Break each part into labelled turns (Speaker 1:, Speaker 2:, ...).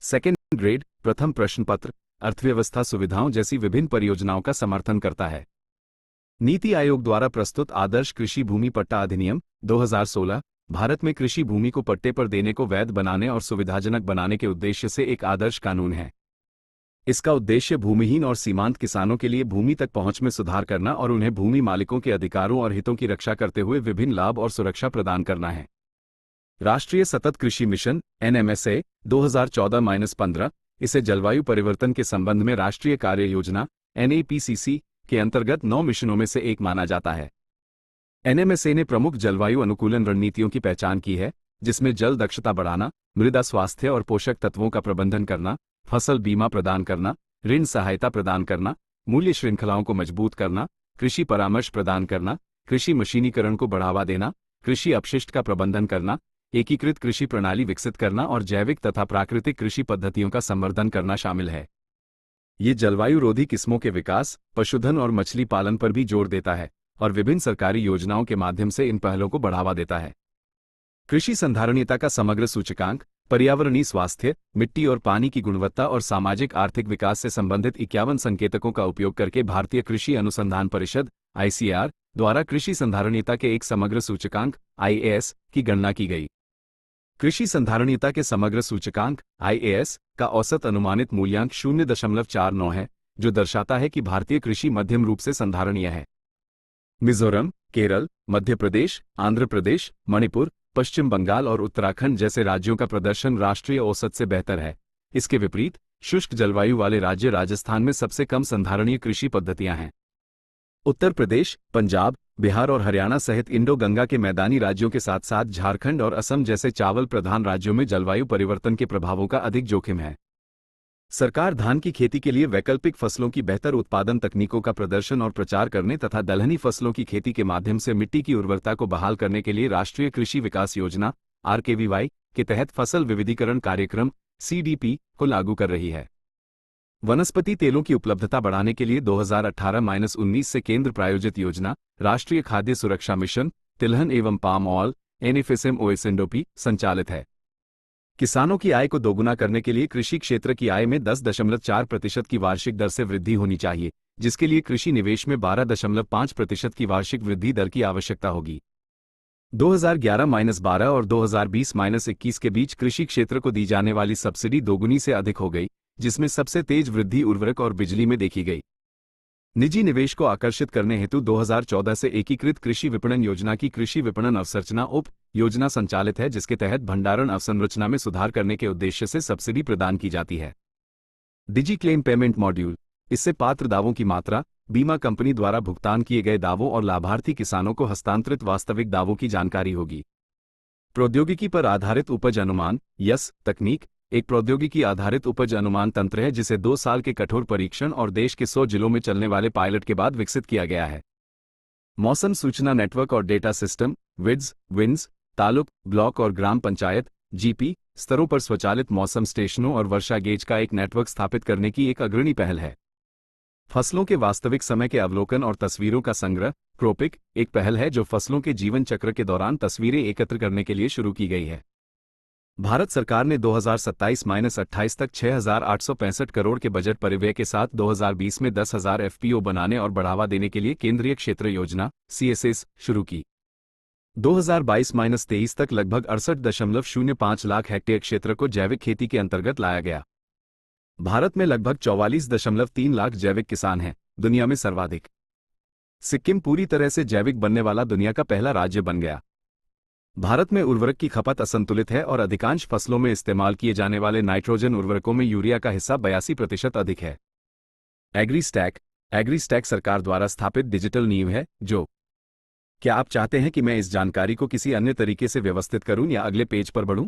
Speaker 1: Second grade प्रथम प्रश्न पत्र अर्थव्यवस्था सुविधाओं जैसी विभिन्न परियोजनाओं का समर्थन करता है। नीति आयोग द्वारा प्रस्तुत आदर्श कृषि भूमि पट्टा अधिनियम 2016 भारत में कृषि भूमि को पट्टे पर देने को वैध बनाने और सुविधाजनक बनाने के उद्देश्य से एक आदर्श कानून है। इसका उद्देश्य भूमिहीन और सीमांत किसानों के लिए भूमि तक पहुंच में सुधार करना और उन्हें भूमि मालिकों के अधिकारों और हितों की रक्षा करते हुए विभिन्न लाभ और सुरक्षा प्रदान करना है। राष्ट्रीय सतत कृषि मिशन NMSA 2014-15 इसे जलवायु परिवर्तन के संबंध में राष्ट्रीय कार्य योजना NAPCC के अंतर्गत 9 मिशनों में से एक माना जाता है। NMSA ने प्रमुख जलवायु अनुकूलन रणनीतियों की पहचान की है, जिसमें जल दक्षता बढ़ाना, मृदा स्वास्थ्य और पोषक तत्वों का प्रबंधन करना, फसल बीमा प्रदान करना, ऋण सहायता प्रदान करना, मूल्य श्रृंखलाओं को मजबूत करना, कृषि परामर्श प्रदान करना, कृषि मशीनीकरण को बढ़ावा देना, कृषि अपशिष्ट का प्रबंधन करना, एकीकृत कृषि प्रणाली विकसित करना और जैविक तथा प्राकृतिक कृषि पद्धतियों का संवर्धन करना शामिल है। ये जलवायु रोधी किस्मों के विकास, पशुधन और मछली पालन पर भी जोर देता है और विभिन्न सरकारी योजनाओं के माध्यम से इन पहलों को बढ़ावा देता है। कृषि संधारणीयता का समग्र सूचकांक पर्यावरणीय स्वास्थ्य, मिट्टी और पानी की गुणवत्ता और सामाजिक आर्थिक विकास से संबंधित 51 संकेतकों का उपयोग करके भारतीय कृषि अनुसंधान परिषद ICAR द्वारा कृषि संधारणीयता के एक समग्र सूचकांक IAS की गणना की गई। कृषि संधारणीयता के समग्र सूचकांक IAS का औसत अनुमानित मूल्यांक 0.49 है, जो दर्शाता है कि भारतीय कृषि मध्यम रूप से संधारणीय है। मिजोरम, केरल, मध्य प्रदेश, आंध्र प्रदेश, मणिपुर, पश्चिम बंगाल और उत्तराखंड जैसे राज्यों का प्रदर्शन राष्ट्रीय औसत से बेहतर है। इसके विपरीत शुष्क जलवायु वाले राज्य राजस्थान में सबसे कम संधारणीय कृषि पद्धतियां हैं। उत्तर प्रदेश, पंजाब, बिहार और हरियाणा सहित इंडो गंगा के मैदानी राज्यों के साथ साथ झारखंड और असम जैसे चावल प्रधान राज्यों में जलवायु परिवर्तन के प्रभावों का अधिक जोखिम है। सरकार धान की खेती के लिए वैकल्पिक फसलों की बेहतर उत्पादन तकनीकों का प्रदर्शन और प्रचार करने तथा दलहनी फसलों की खेती के माध्यम से मिट्टी की उर्वरता को बहाल करने के लिए राष्ट्रीय कृषि विकास योजना RKVY के तहत फसल विविधीकरण कार्यक्रम CDP को लागू कर रही है। वनस्पति तेलों की उपलब्धता बढ़ाने के लिए 2018-19 से केंद्र प्रायोजित योजना राष्ट्रीय खाद्य सुरक्षा मिशन तिलहन एवं पाम ऑयल NFSM-OSNDOP संचालित है। किसानों की आय को दोगुना करने के लिए कृषि क्षेत्र की आय में 10.4% की वार्षिक दर से वृद्धि होनी चाहिए, जिसके लिए कृषि निवेश में 12.5% की वार्षिक वृद्धि दर की आवश्यकता होगी। 2011-12 और 2020-21 के बीच कृषि क्षेत्र को दी जाने वाली सब्सिडी दोगुनी से अधिक हो गई, जिसमें सबसे तेज वृद्धि उर्वरक और बिजली में देखी गई। निजी निवेश को आकर्षित करने हेतु 2014 से एकीकृत कृषि विपणन योजना की कृषि विपणन अवसंरचना उप योजना संचालित है, जिसके तहत भंडारण अवसंरचना में सुधार करने के उद्देश्य से सब्सिडी प्रदान की जाती है। डिजी क्लेम पेमेंट मॉड्यूल, इससे पात्र दावों की मात्रा, बीमा कंपनी द्वारा भुगतान किए गए दावों और लाभार्थी किसानों को हस्तांतरित वास्तविक दावों की जानकारी होगी। प्रौद्योगिकी पर आधारित उपज अनुमान यस तकनीक एक प्रौद्योगिकी आधारित उपज अनुमान तंत्र है, जिसे 2 साल के कठोर परीक्षण और देश के 100 जिलों में चलने वाले पायलट के बाद विकसित किया गया है। मौसम सूचना नेटवर्क और data system wins, taluk, block और ग्राम पंचायत GP स्तरों पर स्वचालित मौसम स्टेशनों और वर्षा गेज का एक नेटवर्क स्थापित करने की एक अग्रणी पहल है। फसलों के वास्तविक समय के अवलोकन और तस्वीरों का संग्रह क्रोपिक एक पहल है जो फसलों के जीवन चक्र के दौरान तस्वीरें एकत्र करने के लिए शुरू की गई है। भारत सरकार ने 2027-28 तक 6,865 करोड़ के बजट परिव्यय के साथ 2020 में 10,000 FPO बनाने और बढ़ावा देने के लिए केंद्रीय क्षेत्र योजना CSS शुरू की। 2022-23 तक लगभग 68.05 लाख हेक्टेयर क्षेत्र को जैविक खेती के अंतर्गत लाया गया। भारत में लगभग 44.3 लाख जैविक किसान हैं, दुनिया में सर्वाधिक। सिक्किम पूरी तरह से जैविक बनने वाला दुनिया का पहला राज्य बन गया। भारत में उर्वरक की खपत असंतुलित है और अधिकांश फसलों में इस्तेमाल किए जाने वाले नाइट्रोजन उर्वरकों में यूरिया का हिस्सा 82% अधिक है। एग्रीस्टैक सरकार द्वारा स्थापित डिजिटल नींव है जो क्या आप चाहते हैं कि मैं इस जानकारी को किसी अन्य तरीके से व्यवस्थित करूं या अगले पेज पर बढ़ूं?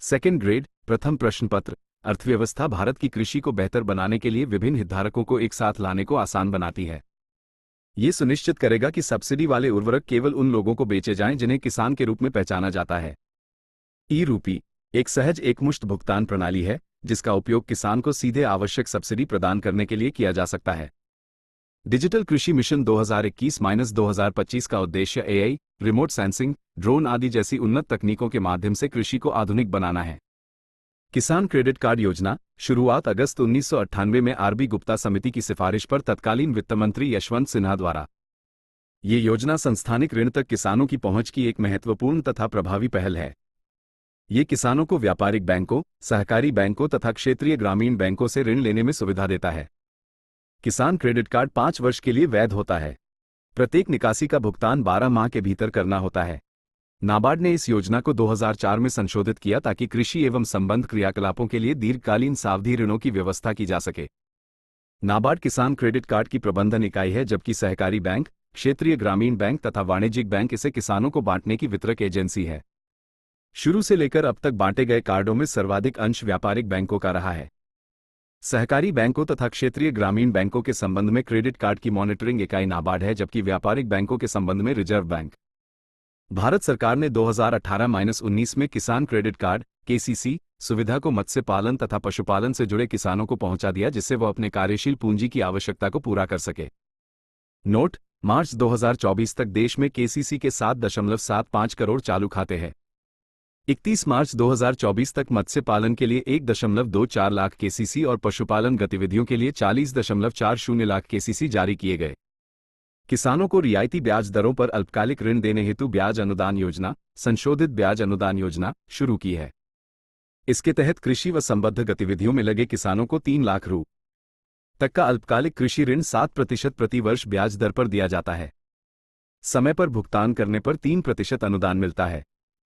Speaker 1: सेकेंड ग्रेड प्रथम प्रश्न पत्र अर्थव्यवस्था भारत की कृषि को बेहतर बनाने के लिए विभिन्न हितधारकों को एक साथ लाने को आसान बनाती है। ये सुनिश्चित करेगा कि सब्सिडी वाले उर्वरक केवल उन लोगों को बेचे जाएं जिन्हें किसान के रूप में पहचाना जाता है। ई-रूपी एक सहज एकमुश्त भुगतान प्रणाली है जिसका उपयोग किसान को सीधे आवश्यक सब्सिडी प्रदान करने के लिए किया जा सकता है। डिजिटल कृषि मिशन 2021-2025 का उद्देश्य एआई, रिमोट सेंसिंग, ड्रोन आदि जैसी उन्नत तकनीकों के माध्यम से कृषि को आधुनिक बनाना है। किसान क्रेडिट कार्ड योजना शुरुआत अगस्त 1998 में आरबी गुप्ता समिति की सिफारिश पर तत्कालीन वित्त मंत्री यशवंत सिन्हा द्वारा। ये योजना संस्थानिक ऋण तक किसानों की पहुंच की एक महत्वपूर्ण तथा प्रभावी पहल है। ये किसानों को व्यापारिक बैंकों, सहकारी बैंकों तथा क्षेत्रीय ग्रामीण बैंकों से ऋण लेने में सुविधा देता है। किसान क्रेडिट कार्ड 5 वर्ष के लिए वैध होता है। प्रत्येक निकासी का भुगतान 12 माह के भीतर करना होता है। नाबार्ड ने इस योजना को 2004 में संशोधित किया ताकि कृषि एवं संबद्ध क्रियाकलापों के लिए दीर्घकालीन सावधि ऋणों की व्यवस्था की जा सके। नाबार्ड किसान क्रेडिट कार्ड की प्रबंधन इकाई है, जबकि सहकारी बैंक, क्षेत्रीय ग्रामीण बैंक तथा वाणिज्यिक बैंक इसे किसानों को बांटने की वितरक एजेंसी है। शुरू से लेकर अब तक बांटे गए कार्डों में सर्वाधिक अंश व्यापारिक बैंकों का रहा है। सहकारी बैंकों तथा क्षेत्रीय ग्रामीण बैंकों के संबंध में क्रेडिट कार्ड की मॉनिटरिंग इकाई नाबार्ड है, जबकि व्यापारिक बैंकों के संबंध में रिजर्व बैंक। भारत सरकार ने 2018-19 में किसान क्रेडिट कार्ड (केसीसी) सुविधा को मत्स्य पालन तथा पशुपालन से जुड़े किसानों को पहुंचा दिया, जिससे वह अपने कार्यशील पूंजी की आवश्यकता को पूरा कर सके। नोट: मार्च 2024 तक देश में केसीसी के 7.75 करोड़ चालू खाते हैं। 31 मार्च 2024 तक मत्स्य पालन के लिए 1.24 लाख केसीसी और पशुपालन गतिविधियों के लिए 40.40 लाख केसीसी जारी किए गए। किसानों को रियायती ब्याज दरों पर अल्पकालिक ऋण देने हेतु ब्याज अनुदान योजना, संशोधित ब्याज अनुदान योजना शुरू की है। इसके तहत कृषि व संबद्ध गतिविधियों में लगे किसानों को 3 लाख रु तक का अल्पकालिक कृषि ऋण 7% प्रति वर्ष ब्याज दर पर दिया जाता है। समय पर भुगतान करने पर 3% अनुदान मिलता है।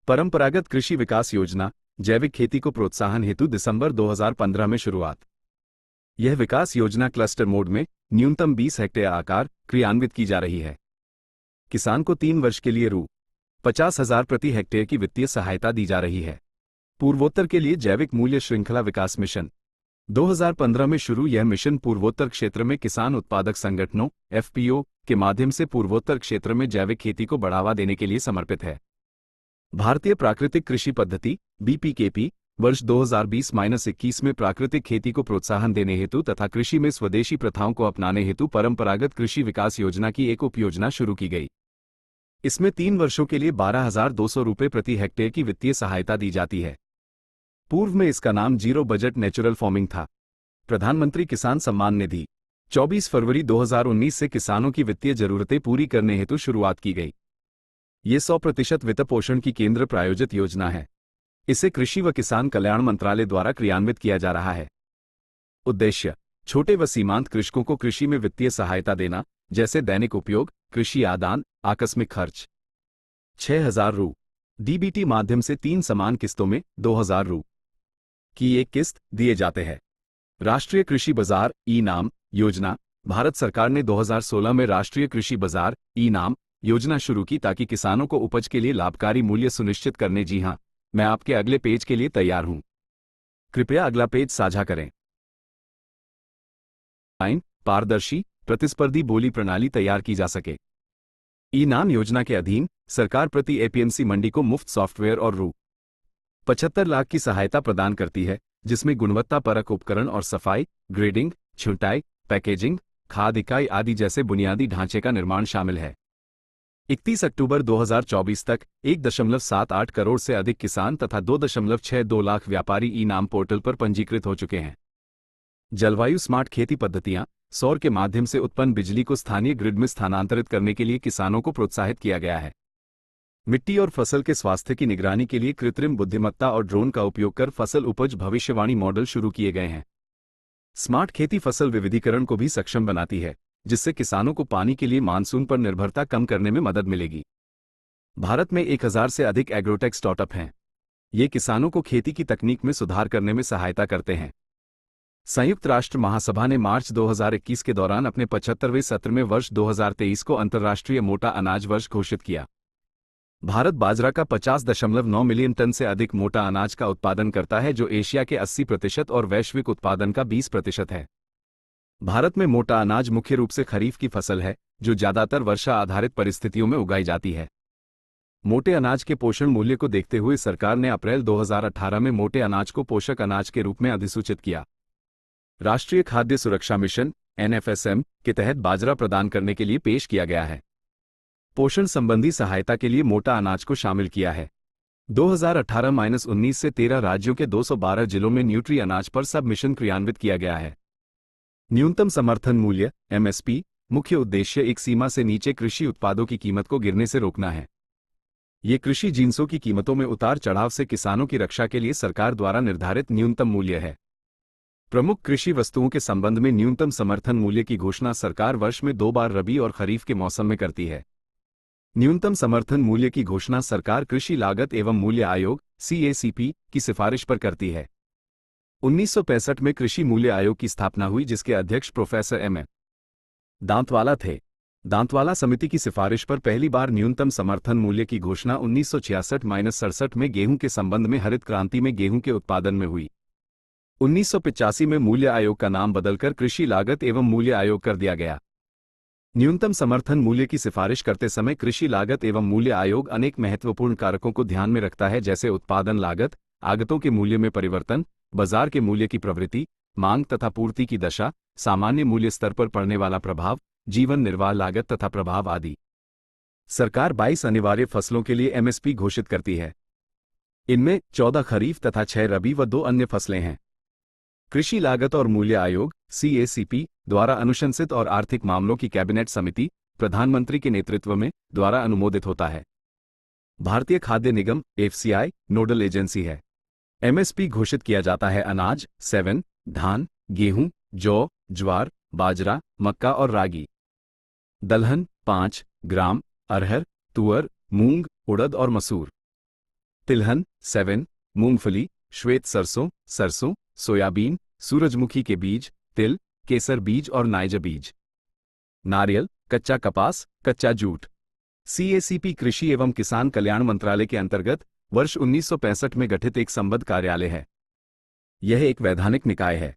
Speaker 1: परंपरागत कृषि विकास योजना जैविक खेती को प्रोत्साहन हेतु दिसंबर 2015 में शुरुआत। यह विकास योजना क्लस्टर मोड में न्यूनतम 20 हेक्टेयर आकार क्रियान्वित की जा रही है। किसान को 3 वर्ष के लिए रु 50,000 प्रति हेक्टेयर की वित्तीय सहायता दी जा रही है। पूर्वोत्तर के लिए जैविक मूल्य श्रृंखला विकास मिशन 2015 में शुरू। यह मिशन पूर्वोत्तर क्षेत्र में किसान उत्पादक संगठनों (एफपीओ) के माध्यम से पूर्वोत्तर क्षेत्र में जैविक खेती को बढ़ावा देने के लिए समर्पित है। भारतीय प्राकृतिक कृषि पद्धति (बीपीकेपी) वर्ष 2020-21 में प्राकृतिक खेती को प्रोत्साहन देने हेतु तथा कृषि में स्वदेशी प्रथाओं को अपनाने हेतु परंपरागत कृषि विकास योजना की एक उपयोजना शुरू की गई। इसमें 3 वर्षों के लिए 12,200 रुपये प्रति हेक्टेयर की वित्तीय सहायता दी जाती है। पूर्व में इसका नाम जीरो बजट नेचुरल फार्मिंग था। प्रधानमंत्री किसान सम्मान निधि 24 फरवरी 2019 से किसानों की वित्तीय जरूरतें पूरी करने हेतु शुरुआत की गई। ये 100% वित्त पोषण की केंद्र प्रायोजित योजना है। इसे कृषि व किसान कल्याण मंत्रालय द्वारा क्रियान्वित किया जा रहा है। उद्देश्य: छोटे व सीमांत कृषकों को कृषि में वित्तीय सहायता देना, जैसे दैनिक उपयोग, कृषि आदान, आकस्मिक खर्च। 6,000 रु डीबीटी माध्यम से 3 समान किस्तों में 2,000 रु की एक किस्त दिए जाते हैं। राष्ट्रीय कृषि बाजार ई-नाम योजना भारत सरकार ने 2016 में राष्ट्रीय कृषि बाजार ई-नाम योजना शुरू की ताकि किसानों को उपज के लिए लाभकारी मूल्य सुनिश्चित करने। जी हां, मैं आपके अगले पेज के लिए तैयार हूं। कृपया अगला पेज साझा करें। पारदर्शी प्रतिस्पर्धी बोली प्रणाली तैयार की जा सके। ई-नाम योजना के अधीन सरकार प्रति एपीएमसी मंडी को मुफ्त सॉफ्टवेयर और रु 75 लाख की सहायता प्रदान करती है, जिसमें गुणवत्ता परक उपकरण और सफाई, ग्रेडिंग, छुटाई, पैकेजिंग, खाद इकाई आदि जैसे बुनियादी ढांचे का निर्माण शामिल है। 31 अक्टूबर 2024 तक 1.78 करोड़ से अधिक किसान तथा 2.62 लाख व्यापारी ई-नाम पोर्टल पर पंजीकृत हो चुके हैं। जलवायु स्मार्ट खेती पद्धतियां सौर के माध्यम से उत्पन्न बिजली को स्थानीय ग्रिड में स्थानांतरित करने के लिए किसानों को प्रोत्साहित किया गया है। मिट्टी और फसल के स्वास्थ्य की निगरानी के लिए कृत्रिम बुद्धिमत्ता और ड्रोन का उपयोग कर फसल उपज भविष्यवाणी मॉडल शुरू किए गए हैं। स्मार्ट खेती फसल विविधीकरण को भी सक्षम बनाती है, जिससे किसानों को पानी के लिए मानसून पर निर्भरता कम करने में मदद मिलेगी। भारत में 1000 से अधिक एग्रोटेक स्टार्टअप हैं। ये किसानों को खेती की तकनीक में सुधार करने में सहायता करते हैं। संयुक्त राष्ट्र महासभा ने मार्च 2021 के दौरान अपने 75वें सत्र में वर्ष 2023 को अंतर्राष्ट्रीय मोटा अनाज वर्ष घोषित किया। भारत बाजरा का 50.9 मिलियन टन से अधिक मोटा अनाज का उत्पादन करता है, जो एशिया के 80% और वैश्विक उत्पादन का 20% है। भारत में मोटा अनाज मुख्य रूप से खरीफ की फसल है, जो ज्यादातर वर्षा आधारित परिस्थितियों में उगाई जाती है। मोटे अनाज के पोषण मूल्य को देखते हुए सरकार ने अप्रैल 2018 में मोटे अनाज को पोषक अनाज के रूप में अधिसूचित किया। राष्ट्रीय खाद्य सुरक्षा मिशन NFSM के तहत बाजरा प्रदान करने के लिए पेश किया गया है। पोषण संबंधी सहायता के लिए मोटा अनाज को शामिल किया है। 2018-19 से 13 राज्यों के 212 जिलों में न्यूट्री अनाज पर सब मिशन क्रियान्वित किया गया है। न्यूनतम समर्थन मूल्य MSP मुख्य उद्देश्य एक सीमा से नीचे कृषि उत्पादों की कीमत को गिरने से रोकना है। ये कृषि जिन्सों की कीमतों में उतार चढ़ाव से किसानों की रक्षा के लिए सरकार द्वारा निर्धारित न्यूनतम मूल्य है। प्रमुख कृषि वस्तुओं के संबंध में न्यूनतम समर्थन मूल्य की घोषणा सरकार वर्ष में 2 बार रबी और खरीफ के मौसम में करती है। न्यूनतम समर्थन मूल्य की घोषणा सरकार कृषि लागत एवं मूल्य आयोग CACP की सिफारिश पर करती है। 1965 में कृषि मूल्य आयोग की स्थापना हुई, जिसके अध्यक्ष प्रोफेसर M. दांतवाला थे। दांतवाला समिति की सिफारिश पर पहली बार न्यूनतम समर्थन मूल्य की घोषणा 1966-67 में गेहूं के संबंध में हरित क्रांति में गेहूं के उत्पादन में हुई। 1985 में मूल्य आयोग का नाम बदलकर कृषि लागत एवं मूल्य आयोग कर दिया गया। न्यूनतम समर्थन मूल्य की सिफारिश करते समय कृषि लागत एवं मूल्य आयोग अनेक महत्वपूर्ण कारकों को ध्यान में रखता है, जैसे उत्पादन लागत, आगतों के मूल्य में परिवर्तन, बाजार के मूल्य की प्रवृत्ति, मांग तथा पूर्ति की दशा, सामान्य मूल्य स्तर पर पड़ने वाला प्रभाव, जीवन निर्वाह लागत तथा प्रभाव आदि। सरकार 22 अनिवार्य फसलों के लिए MSP घोषित करती है। इनमें 14 खरीफ तथा 6 रबी व 2 अन्य फसलें हैं। कृषि लागत और मूल्य आयोग CACP द्वारा अनुशंसित और आर्थिक मामलों की कैबिनेट समिति प्रधानमंत्री के नेतृत्व में द्वारा अनुमोदित होता है। भारतीय खाद्य निगम FCI नोडल एजेंसी है। MSP घोषित किया जाता है अनाज 7, धान, गेहूं, जौ, ज्वार, बाजरा, मक्का और रागी। दलहन 5, ग्राम, अरहर, तुअर, मूंग, उड़द और मसूर। तिलहन 7, मूंगफली, श्वेत सरसों, सोयाबीन, सूरजमुखी के बीज, तिल, केसर बीज और नाइजर बीज। नारियल, कच्चा कपास, कच्चा जूट। CACP कृषि एवं किसान कल्याण मंत्रालय के अंतर्गत वर्ष 1965 में गठित एक संबद्ध कार्यालय है। यह एक वैधानिक निकाय है।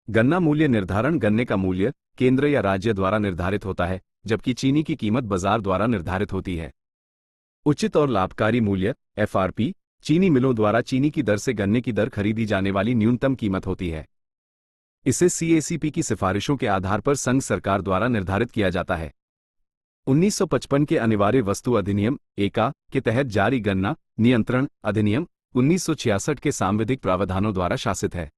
Speaker 1: गन्ना मूल्य निर्धारण गन्ने का मूल्य केंद्र या राज्य द्वारा निर्धारित होता है, जबकि चीनी की कीमत बाजार द्वारा निर्धारित होती है। उचित और लाभकारी मूल्य FRP चीनी मिलों द्वारा चीनी की दर से गन्ने की दर खरीदी जाने वाली न्यूनतम कीमत होती है। इसे CACP की सिफारिशों के आधार पर संघ सरकार द्वारा निर्धारित किया जाता है। 1955 के अनिवार्य वस्तु अधिनियम (ECA) के तहत जारी गन्ना नियंत्रण अधिनियम 1966 के सांविधिक प्रावधानों द्वारा शासित है।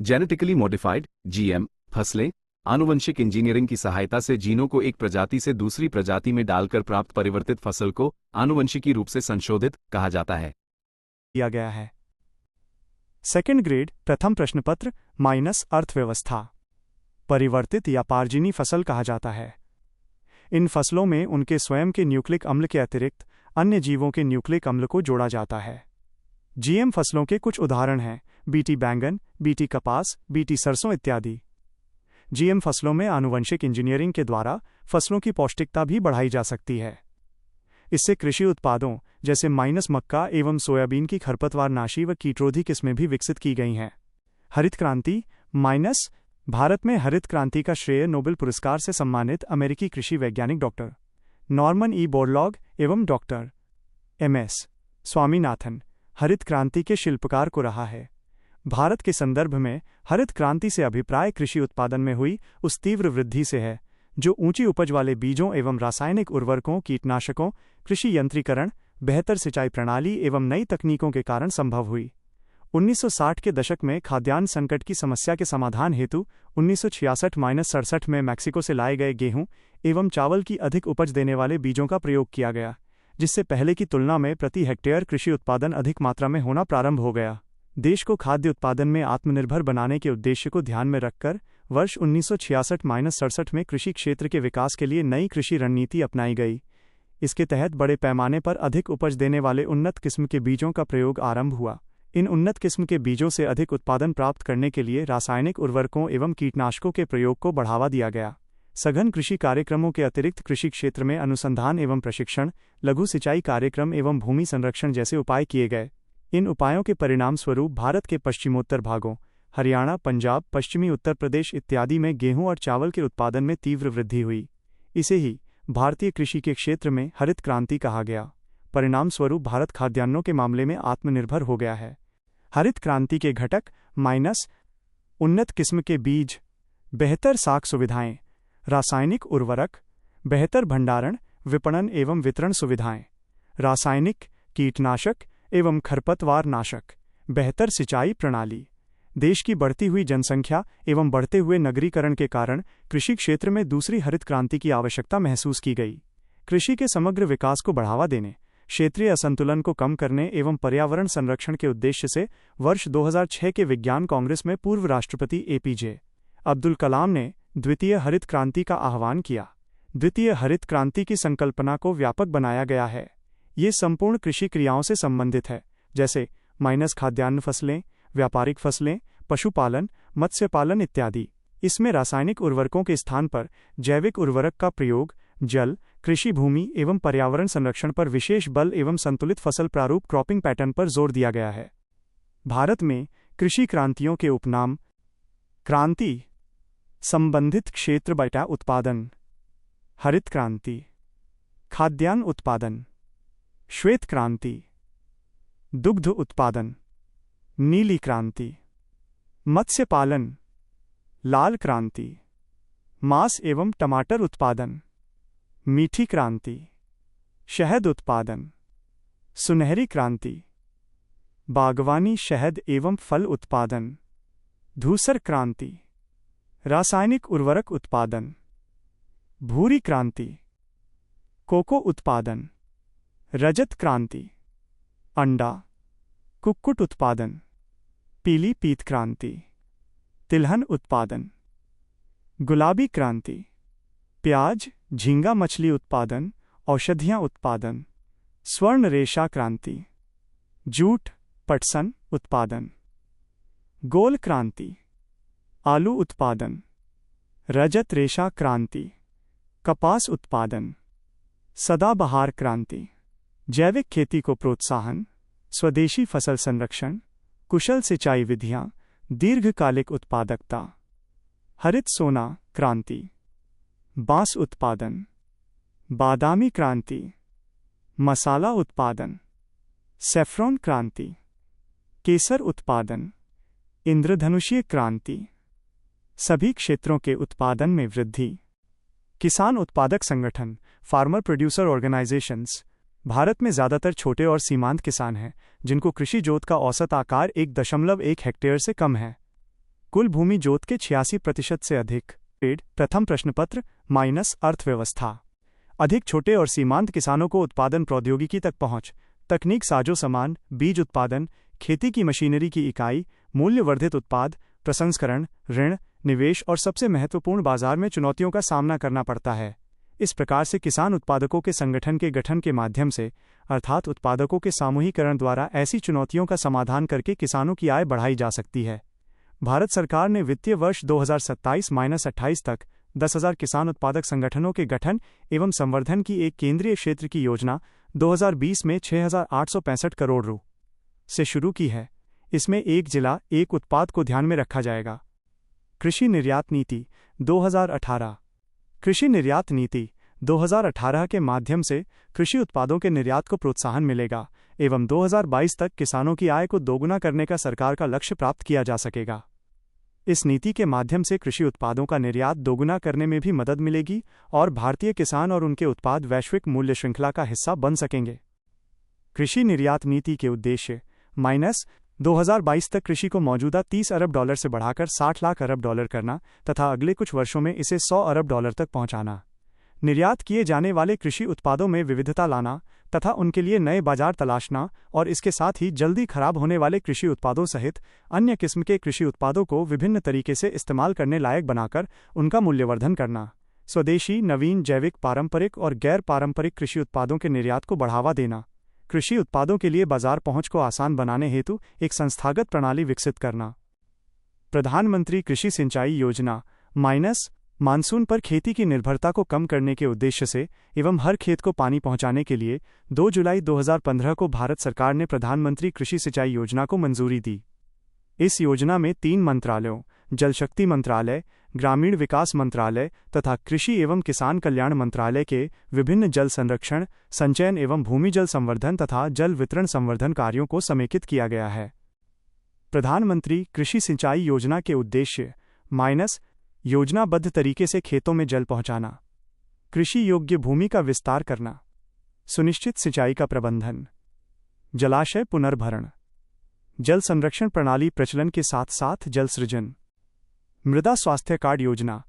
Speaker 1: जेनेटिकली मॉडिफाइड GM फसलें आनुवंशिक इंजीनियरिंग की सहायता से जीनों को एक प्रजाति से दूसरी प्रजाति में डालकर प्राप्त परिवर्तित फसल को आनुवंशिकी रूप से संशोधित कहा जाता है।
Speaker 2: किया गया है। सेकंड ग्रेड प्रथम प्रश्न पत्र अर्थव्यवस्था परिवर्तित या पारजीनी फसल कहा जाता है। इन फसलों में उनके स्वयं के न्यूक्लिक अम्ल के अतिरिक्त अन्य जीवों के न्यूक्लिक अम्ल को जोड़ा जाता है। GM फसलों के कुछ उदाहरण हैं BT बैंगन, BT कपास, BT सरसों इत्यादि। GM फसलों में आनुवंशिक इंजीनियरिंग के द्वारा फसलों की पौष्टिकता भी बढ़ाई जा सकती है। इससे कृषि उत्पादों जैसे मक्का एवं सोयाबीन की खरपतवारनाशी व कीटरोधी किस्में भी विकसित की गई हैं। हरित क्रांति भारत में हरित क्रांति का श्रेय नोबेल पुरस्कार से सम्मानित अमेरिकी कृषि वैज्ञानिक डॉक्टर नॉर्मन E. बोरलॉग एवं डॉक्टर MS. स्वामीनाथन हरित क्रांति के शिल्पकार को रहा है। भारत के संदर्भ में हरित क्रांति से अभिप्राय कृषि उत्पादन में हुई उस तीव्र वृद्धि से है जो ऊंची उपज वाले बीजों एवं रासायनिक उर्वरकों, कीटनाशकों, कृषि यंत्रीकरण, बेहतर सिंचाई प्रणाली एवं नई तकनीकों के कारण संभव हुई। 1960 के दशक में खाद्यान्न संकट की समस्या के समाधान हेतु 1966-67 में मैक्सिको से लाए गए गेहूं एवं चावल की अधिक उपज देने वाले बीजों का प्रयोग किया गया, जिससे पहले की तुलना में प्रति हेक्टेयर कृषि उत्पादन अधिक मात्रा में होना प्रारंभ हो गया। देश को खाद्य उत्पादन में आत्मनिर्भर बनाने के उद्देश्य को ध्यान में रखकर वर्ष 1966-67 में कृषि क्षेत्र के विकास के लिए नई कृषि रणनीति अपनाई गई। इसके तहत बड़े पैमाने पर अधिक उपज देने वाले उन्नत किस्म के बीजों का प्रयोग आरंभ हुआ। इन उन्नत किस्म के बीजों से अधिक उत्पादन प्राप्त करने के लिए रासायनिक उर्वरकों एवं कीटनाशकों के प्रयोग को बढ़ावा दिया गया। सघन कृषि कार्यक्रमों के अतिरिक्त कृषि क्षेत्र में अनुसंधान एवं प्रशिक्षण, लघु सिंचाई कार्यक्रम एवं भूमि संरक्षण जैसे उपाय किए गए। इन उपायों के परिणाम स्वरूप भारत के पश्चिमोत्तर भागों हरियाणा, पंजाब, पश्चिमी उत्तर प्रदेश इत्यादि में गेहूं और चावल के उत्पादन में तीव्र वृद्धि हुई। इसे ही भारतीय कृषि के क्षेत्र में हरित क्रांति कहा गया। परिणाम स्वरूप भारत खाद्यान्नों के मामले में आत्मनिर्भर हो गया है। हरित क्रांति के घटक उन्नत किस्म के बीज बेहतर साख सुविधाएं, रासायनिक उर्वरक, बेहतर भंडारण, विपणन एवं वितरण सुविधाएं, रासायनिक, कीटनाशक एवं खरपतवार नाशक, बेहतर सिंचाई प्रणाली। देश की बढ़ती हुई जनसंख्या एवं बढ़ते हुए नगरीकरण के कारण कृषि क्षेत्र में दूसरी हरित क्रांति की आवश्यकता महसूस की गई। कृषि के समग्र विकास को बढ़ावा देने, क्षेत्रीय असंतुलन को कम करने एवं पर्यावरण संरक्षण के उद्देश्य से वर्ष 2006 के विज्ञान कांग्रेस में पूर्व राष्ट्रपति एपीजे अब्दुल कलाम ने द्वितीय हरित क्रांति का आह्वान किया। द्वितीय हरित क्रांति की संकल्पना को व्यापक बनाया गया है। ये संपूर्ण कृषि क्रियाओं से संबंधित है, जैसे खाद्यान्न फसलें, व्यापारिक फसलें, पशुपालन, मत्स्य पालन इत्यादि। इसमें रासायनिक उर्वरकों के स्थान पर जैविक उर्वरक का प्रयोग, जल, कृषि भूमि एवं पर्यावरण संरक्षण पर विशेष बल एवं संतुलित फसल प्रारूप क्रॉपिंग पैटर्न पर जोर दिया गया है। भारत में कृषि क्रांतियों के उपनाम: क्रांति, संबंधित क्षेत्र बटा उत्पादन, हरित क्रांति, खाद्यान्न उत्पादन, श्वेत क्रांति, दुग्ध उत्पादन, नीली क्रांति, मत्स्य पालन, लाल क्रांति, मांस एवं टमाटर उत्पादन, मीठी क्रांति, शहद उत्पादन, सुनहरी क्रांति, बागवानी, शहद एवं फल उत्पादन, धूसर क्रांति, रासायनिक उर्वरक उत्पादन, भूरी क्रांति, कोको उत्पादन, रजत क्रांति, अंडा, कुक्कुट उत्पादन, पीली पीत क्रांति, तिलहन उत्पादन, गुलाबी क्रांति, प्याज, झींगा मछली उत्पादन, औषधियां उत्पादन, स्वर्ण रेशा क्रांति, जूट, पटसन उत्पादन, गोल क्रांति, आलू उत्पादन, रजत रेशा क्रांति, कपास उत्पादन, सदाबहार क्रांति, जैविक खेती को प्रोत्साहन, स्वदेशी फसल संरक्षण, कुशल सिंचाई विधियां, दीर्घकालिक उत्पादकता, हरित सोना क्रांति, बांस उत्पादन, बादामी क्रांति, मसाला उत्पादन, सेफ्रॉन क्रांति, केसर उत्पादन, इंद्रधनुषीय क्रांति, सभी क्षेत्रों के उत्पादन में वृद्धि। किसान उत्पादक संगठन, फार्मर प्रोड्यूसर ऑर्गेनाइजेशंस, भारत में ज़्यादातर छोटे और सीमांत किसान हैं, जिनको कृषि जोत का औसत आकार 1.1 हेक्टेयर से कम है। कुल भूमि जोत के 86% से अधिक। प्रथम प्रश्न पत्र अर्थव्यवस्था। अधिक छोटे और सीमांत किसानों को उत्पादन प्रौद्योगिकी तक पहुंच, तकनीक, साजो सामान, बीज उत्पादन, खेती की मशीनरी की इकाई, मूल्य वर्धित उत्पाद, प्रसंस्करण, ऋण, निवेश और सबसे महत्वपूर्ण बाजार में चुनौतियों का सामना करना पड़ता है। इस प्रकार से किसान उत्पादकों के संगठन के गठन के माध्यम से, अर्थात उत्पादकों के सामूहिकरण द्वारा ऐसी चुनौतियों का समाधान करके किसानों की आय बढ़ाई जा सकती है। भारत सरकार ने वित्तीय वर्ष 2027-28 तक 10,000 किसान उत्पादक संगठनों के गठन एवं संवर्धन की एक केंद्रीय क्षेत्र की योजना 2020 में 6,865 करोड़ रु से शुरू की है। इसमें एक जिला एक उत्पाद को ध्यान में रखा जाएगा। कृषि निर्यात नीति 2018। कृषि निर्यात नीति 2018 के माध्यम से कृषि उत्पादों के निर्यात को प्रोत्साहन मिलेगा एवं 2022 तक किसानों की आय को दोगुना करने का सरकार का लक्ष्य प्राप्त किया जा सकेगा। इस नीति के माध्यम से कृषि उत्पादों का निर्यात दोगुना करने में भी मदद मिलेगी और भारतीय किसान और उनके उत्पाद वैश्विक मूल्य श्रृंखला का हिस्सा बन सकेंगे। कृषि निर्यात नीति के उद्देश्य: 2022 तक कृषि को मौजूदा $30 अरब से बढ़ाकर $60 लाख अरब करना तथा अगले कुछ वर्षों में इसे $100 अरब तक पहुंचाना। निर्यात किए जाने वाले कृषि उत्पादों में विविधता लाना तथा उनके लिए नए बाजार तलाशना और इसके साथ ही जल्दी खराब होने वाले कृषि उत्पादों सहित अन्य किस्म के कृषि उत्पादों को विभिन्न तरीके से इस्तेमाल करने लायक बनाकर उनका मूल्यवर्धन करना। स्वदेशी, नवीन, जैविक, पारंपरिक और गैर पारंपरिक कृषि उत्पादों के निर्यात को बढ़ावा देना। कृषि उत्पादों के लिए बाजार पहुंच को आसान बनाने हेतु एक संस्थागत प्रणाली विकसित करना। प्रधानमंत्री कृषि सिंचाई योजना मानसून पर खेती की निर्भरता को कम करने के उद्देश्य से एवं हर खेत को पानी पहुंचाने के लिए 2 जुलाई 2015 को भारत सरकार ने प्रधानमंत्री कृषि सिंचाई योजना को मंजूरी दी। इस योजना में 3 मंत्रालयों, जल शक्ति मंत्रालय, ग्रामीण विकास मंत्रालय तथा कृषि एवं किसान कल्याण मंत्रालय के विभिन्न जल संरक्षण, संचयन एवं भूमि जल संवर्धन तथा जल वितरण संवर्धन कार्यों को समेकित किया गया है। प्रधानमंत्री कृषि सिंचाई योजना के उद्देश्य: योजनाबद्ध तरीके से खेतों में जल पहुंचाना, कृषि योग्य भूमि का विस्तार करना, सुनिश्चित सिंचाई का प्रबंधन, जलाशय पुनर्भरण, जल संरक्षण प्रणाली प्रचलन के साथ साथ जल सृजन। मृदा स्वास्थ्य कार्ड योजना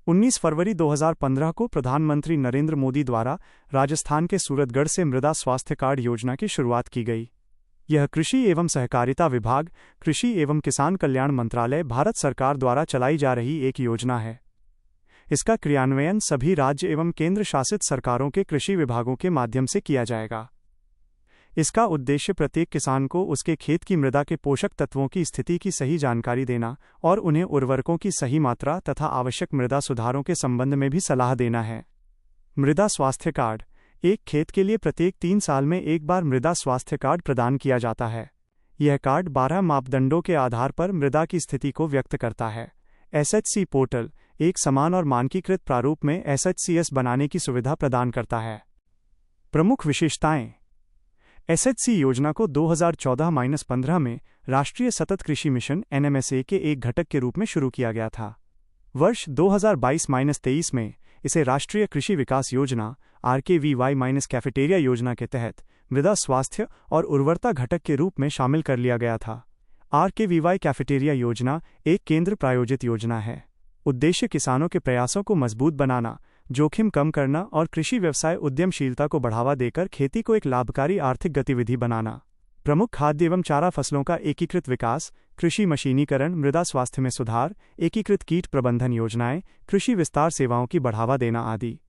Speaker 2: 19 फरवरी 2015 को प्रधानमंत्री नरेंद्र मोदी द्वारा राजस्थान के सूरतगढ़ से मृदा स्वास्थ्य कार्ड योजना की शुरुआत की गई। यह कृषि एवं सहकारिता विभाग, कृषि एवं किसान कल्याण मंत्रालय, भारत सरकार द्वारा चलाई जा रही एक योजना है। इसका क्रियान्वयन सभी राज्य एवं केंद्र शासित सरकारों के कृषि विभागों के माध्यम से किया जाएगा। इसका उद्देश्य प्रत्येक किसान को उसके खेत की मृदा के पोषक तत्वों की स्थिति की सही जानकारी देना और उन्हें उर्वरकों की सही मात्रा तथा आवश्यक मृदा सुधारों के संबंध में भी सलाह देना है। मृदा स्वास्थ्य कार्ड, एक खेत के लिए प्रत्येक 3 साल में एक बार मृदा स्वास्थ्य कार्ड प्रदान किया जाता है। यह कार्ड 12 मापदंडों के आधार पर मृदा की स्थिति को व्यक्त करता है। SHC पोर्टल एक समान और मानकीकृत प्रारूप में SHCS बनाने की सुविधा प्रदान करता है। प्रमुख विशेषताएं। SHC योजना को 2014-15 में राष्ट्रीय सतत कृषि मिशन NMSA के एक घटक के रूप में शुरू किया गया था। वर्ष 2022-23 में इसे राष्ट्रीय कृषि विकास योजना RKVY-कैफेटेरिया योजना के तहत मृदा स्वास्थ्य और उर्वरता घटक के रूप में शामिल कर लिया गया था। RKVY कैफेटेरिया योजना एक केंद्र प्रायोजित योजना है। उद्देश्य किसानों के प्रयासों को मजबूत बनाना, जोखिम कम करना और कृषि व्यवसाय उद्यमशीलता को बढ़ावा देकर खेती को एक लाभकारी आर्थिक गतिविधि बनाना। प्रमुख खाद्य एवं चारा फसलों का एकीकृत विकास, कृषि मशीनीकरण, मृदा स्वास्थ्य में सुधार, एकीकृत कीट प्रबंधन योजनाएं, कृषि विस्तार सेवाओं की बढ़ावा देना आदि।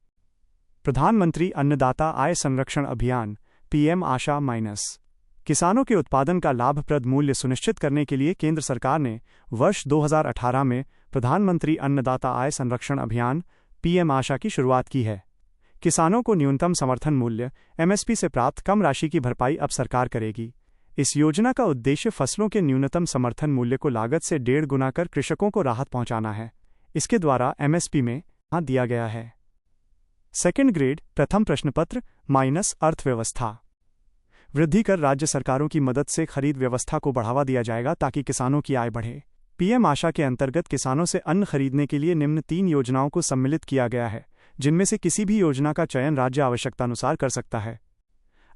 Speaker 2: प्रधानमंत्री अन्नदाता आय संरक्षण अभियान PM आशा किसानों के उत्पादन का लाभप्रद मूल्य सुनिश्चित करने के लिए केंद्र सरकार ने वर्ष 2018 में प्रधानमंत्री अन्नदाता आय संरक्षण अभियान PM आशा की शुरुआत की है। किसानों को न्यूनतम समर्थन मूल्य MSP से प्राप्त कम राशि की भरपाई अब सरकार करेगी। इस योजना का उद्देश्य फसलों के न्यूनतम समर्थन मूल्य को लागत से 1.5 गुना कर कृषकों को राहत पहुंचाना है। इसके द्वारा MSP में दिया गया है। सेकंड ग्रेड प्रथम प्रश्नपत्र अर्थव्यवस्था वृद्धि कर राज्य सरकारों की मदद से खरीद व्यवस्था को बढ़ावा दिया जाएगा ताकि किसानों की आय बढ़े। PM आशा के अंतर्गत किसानों से अन्न खरीदने के लिए निम्न 3 योजनाओं को सम्मिलित किया गया है, जिनमें से किसी भी योजना का चयन राज्य आवश्यकतानुसार कर सकता है।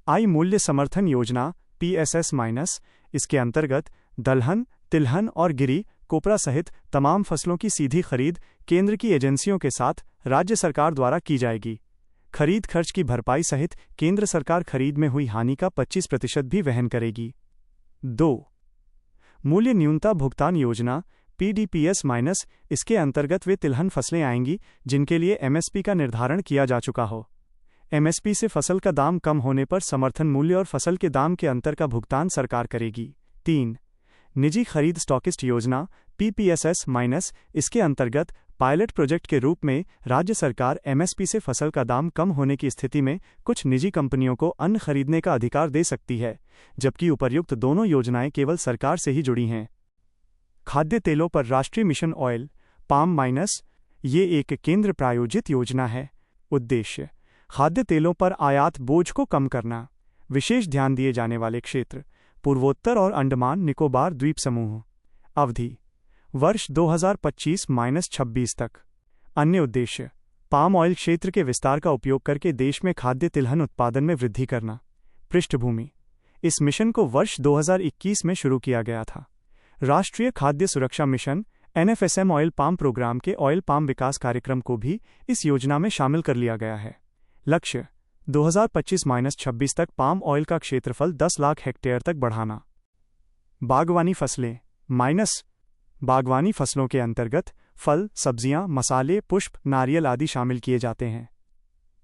Speaker 2: आय मूल्य समर्थन योजना PSS-, इसके अंतर्गत दलहन, तिलहन और गिरी, कोपरा सहित तमाम फसलों की सीधी खरीद केंद्र की एजेंसियों के साथ राज्य सरकार द्वारा की जाएगी। खरीद खर्च की भरपाई सहित केंद्र सरकार खरीद में हुई हानि का 25% भी वहन करेगी। 2. मूल्य न्यूनता भुगतान योजना PDPS-, इसके अंतर्गत वे तिलहन फसलें आएंगी जिनके लिए MSP का निर्धारण किया जा चुका हो। MSP से फसल का दाम कम होने पर समर्थन मूल्य और फसल के दाम के अंतर का भुगतान सरकार करेगी। 3. निजी खरीद स्टॉकिस्ट योजना PPSS-, इसके अंतर्गत पायलट प्रोजेक्ट के रूप में राज्य सरकार MSP से फसल का दाम कम होने की स्थिति में कुछ निजी कंपनियों को अन्न खरीदने का अधिकार दे सकती है, जबकि उपर्युक्त दोनों योजनाएं केवल सरकार से ही जुड़ी हैं। खाद्य तेलों पर राष्ट्रीय मिशन ऑयल पाम-, ये एक केंद्र प्रायोजित योजना है। उद्देश्य खाद्य तेलों पर आयात बोझ को कम करना। विशेष ध्यान दिए जाने वाले क्षेत्र पूर्वोत्तर और अंडमान निकोबार द्वीप समूह। अवधि वर्ष 2025-26 तक। अन्य उद्देश्य पाम ऑयल क्षेत्र के विस्तार का उपयोग करके देश में खाद्य तिलहन उत्पादन में वृद्धि करना। पृष्ठभूमि इस मिशन को वर्ष 2021 में शुरू किया गया था। राष्ट्रीय खाद्य सुरक्षा mission NFSM oil palm programme के ऑयल पाम विकास कार्यक्रम को भी इस योजना में शामिल कर लिया गया है। लक्ष्य 2025-26 तक पाम ऑयल का क्षेत्रफल 10 लाख हेक्टेयर तक बढ़ाना। बागवानी फसलें बागवानी फसलों के अंतर्गत फल, सब्जियां, मसाले, पुष्प, नारियल आदि शामिल किए जाते हैं।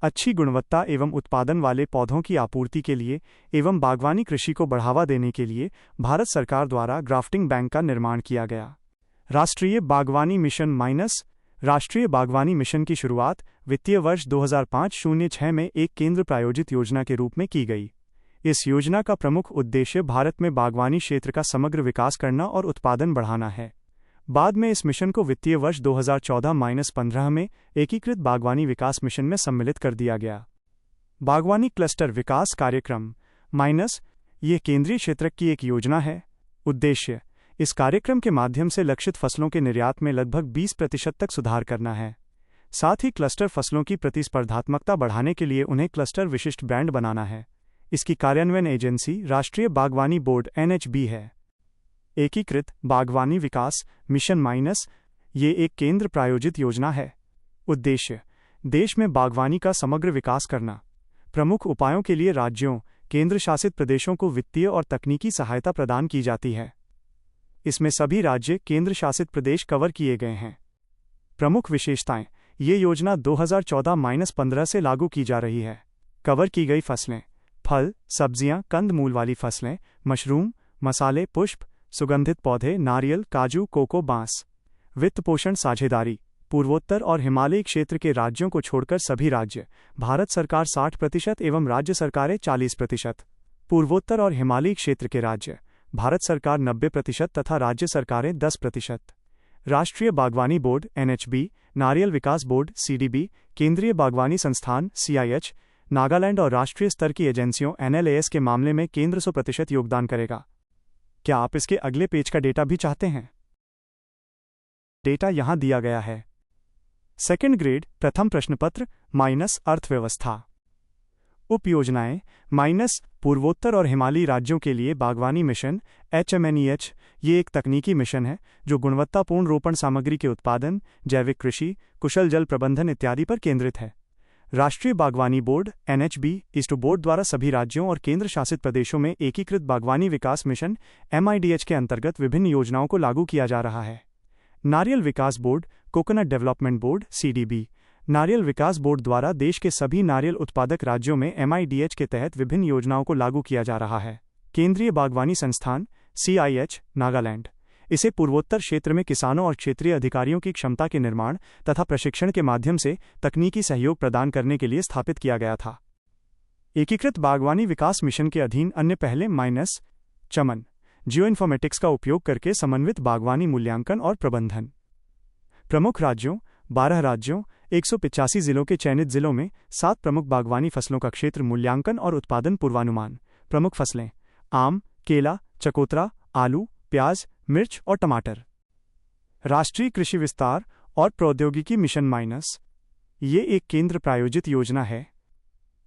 Speaker 2: अच्छी गुणवत्ता एवं उत्पादन वाले पौधों की आपूर्ति के लिए एवं बागवानी कृषि को बढ़ावा देने के लिए भारत सरकार द्वारा ग्राफ्टिंग बैंक का निर्माण किया गया। राष्ट्रीय बागवानी मिशन राष्ट्रीय बागवानी मिशन की शुरुआत वित्तीय वर्ष 2005-06 में एक केंद्र प्रायोजित योजना के रूप में की गई। इस योजना का प्रमुख उद्देश्य भारत में बागवानी क्षेत्र का समग्र विकास करना और उत्पादन बढ़ाना है। बाद में इस मिशन को वित्तीय वर्ष 2014-15 में एकीकृत बागवानी विकास मिशन में सम्मिलित कर दिया गया। बागवानी क्लस्टर विकास कार्यक्रम ये केंद्रीय क्षेत्र की एक योजना है। उद्देश्य इस कार्यक्रम के माध्यम से लक्षित फसलों के निर्यात में लगभग 20% तक सुधार करना है। साथ ही क्लस्टर फसलों की प्रतिस्पर्धात्मकता बढ़ाने के लिए उन्हें क्लस्टर विशिष्ट ब्रांड बनाना है। इसकी कार्यान्वयन एजेंसी राष्ट्रीय बागवानी बोर्ड NHB है। एकीकृत बागवानी विकास मिशन माइनस ये एक केंद्र प्रायोजित योजना है। उद्देश्य देश में बागवानी का समग्र विकास करना। प्रमुख उपायों के लिए राज्यों, केंद्र शासित प्रदेशों को वित्तीय और तकनीकी सहायता प्रदान की जाती है। इसमें सभी राज्य, केंद्र शासित प्रदेश कवर किए गए हैं। प्रमुख विशेषताएं ये योजना 2014-15 से लागू की जा रही है। कवर की गई फसलें फल, सब्जियां, कंद मूल वाली फसलें, मशरूम, मसाले, पुष्प, सुगंधित पौधे, नारियल, काजू, कोको, बांस। वित्त पोषण साझेदारी पूर्वोत्तर और हिमालयी क्षेत्र के राज्यों को छोड़कर सभी राज्य, भारत सरकार 60% एवं राज्य सरकारें 40%। पूर्वोत्तर और हिमालयी क्षेत्र के राज्य, भारत सरकार 90% तथा राज्य सरकारें 10%। राष्ट्रीय बागवानी बोर्ड NHB, नारियल विकास बोर्ड CDB, केंद्रीय बागवानी संस्थान CIH, नागालैंड और राष्ट्रीय स्तर की एजेंसियों NLAS के मामले में केंद्र 100% योगदान करेगा। क्या आप इसके अगले पेज का डेटा भी चाहते हैं? डेटा यहां दिया गया है। सेकंड ग्रेड प्रथम प्रश्नपत्र माइनस अर्थव्यवस्था। उपयोजनाएं माइनस पूर्वोत्तर और हिमालयी राज्यों के लिए बागवानी मिशन HMNEH। ये एक तकनीकी मिशन है जो गुणवत्तापूर्ण रोपण सामग्री के उत्पादन, जैविक कृषि, कुशल जल प्रबंधन इत्यादि पर केंद्रित है। राष्ट्रीय बागवानी बोर्ड NHB इस बोर्ड द्वारा सभी राज्यों और केंद्र शासित प्रदेशों में एकीकृत बागवानी विकास मिशन MIDH के अंतर्गत विभिन्न योजनाओं को लागू किया जा रहा है। नारियल विकास board coconut development board CDB, नारियल विकास बोर्ड द्वारा देश के सभी नारियल उत्पादक राज्यों में MIDH के तहत विभिन्न योजनाओं को लागू किया जा रहा है। केंद्रीय बागवानी संस्थान CIH, नागालैंड। इसे पूर्वोत्तर क्षेत्र में किसानों और क्षेत्रीय अधिकारियों की क्षमता के निर्माण तथा प्रशिक्षण के माध्यम से तकनीकी सहयोग प्रदान करने के लिए स्थापित किया गया था। एकीकृत बागवानी विकास मिशन के अधीन अन्य पहले माइनस चमन जियोइन्फॉर्मेटिक्स का उपयोग करके समन्वित बागवानी मूल्यांकन और प्रबंधन। प्रमुख राज्यों 12 राज्यों 185 जिलों के चयनित जिलों में 7 प्रमुख बागवानी फसलों का क्षेत्र मूल्यांकन और उत्पादन पूर्वानुमान। प्रमुख फसलें आम, केला, चकोतरा, आलू, प्याज, मिर्च और टमाटर। राष्ट्रीय कृषि विस्तार और प्रौद्योगिकी मिशन माइनस ये एक केंद्र प्रायोजित योजना है।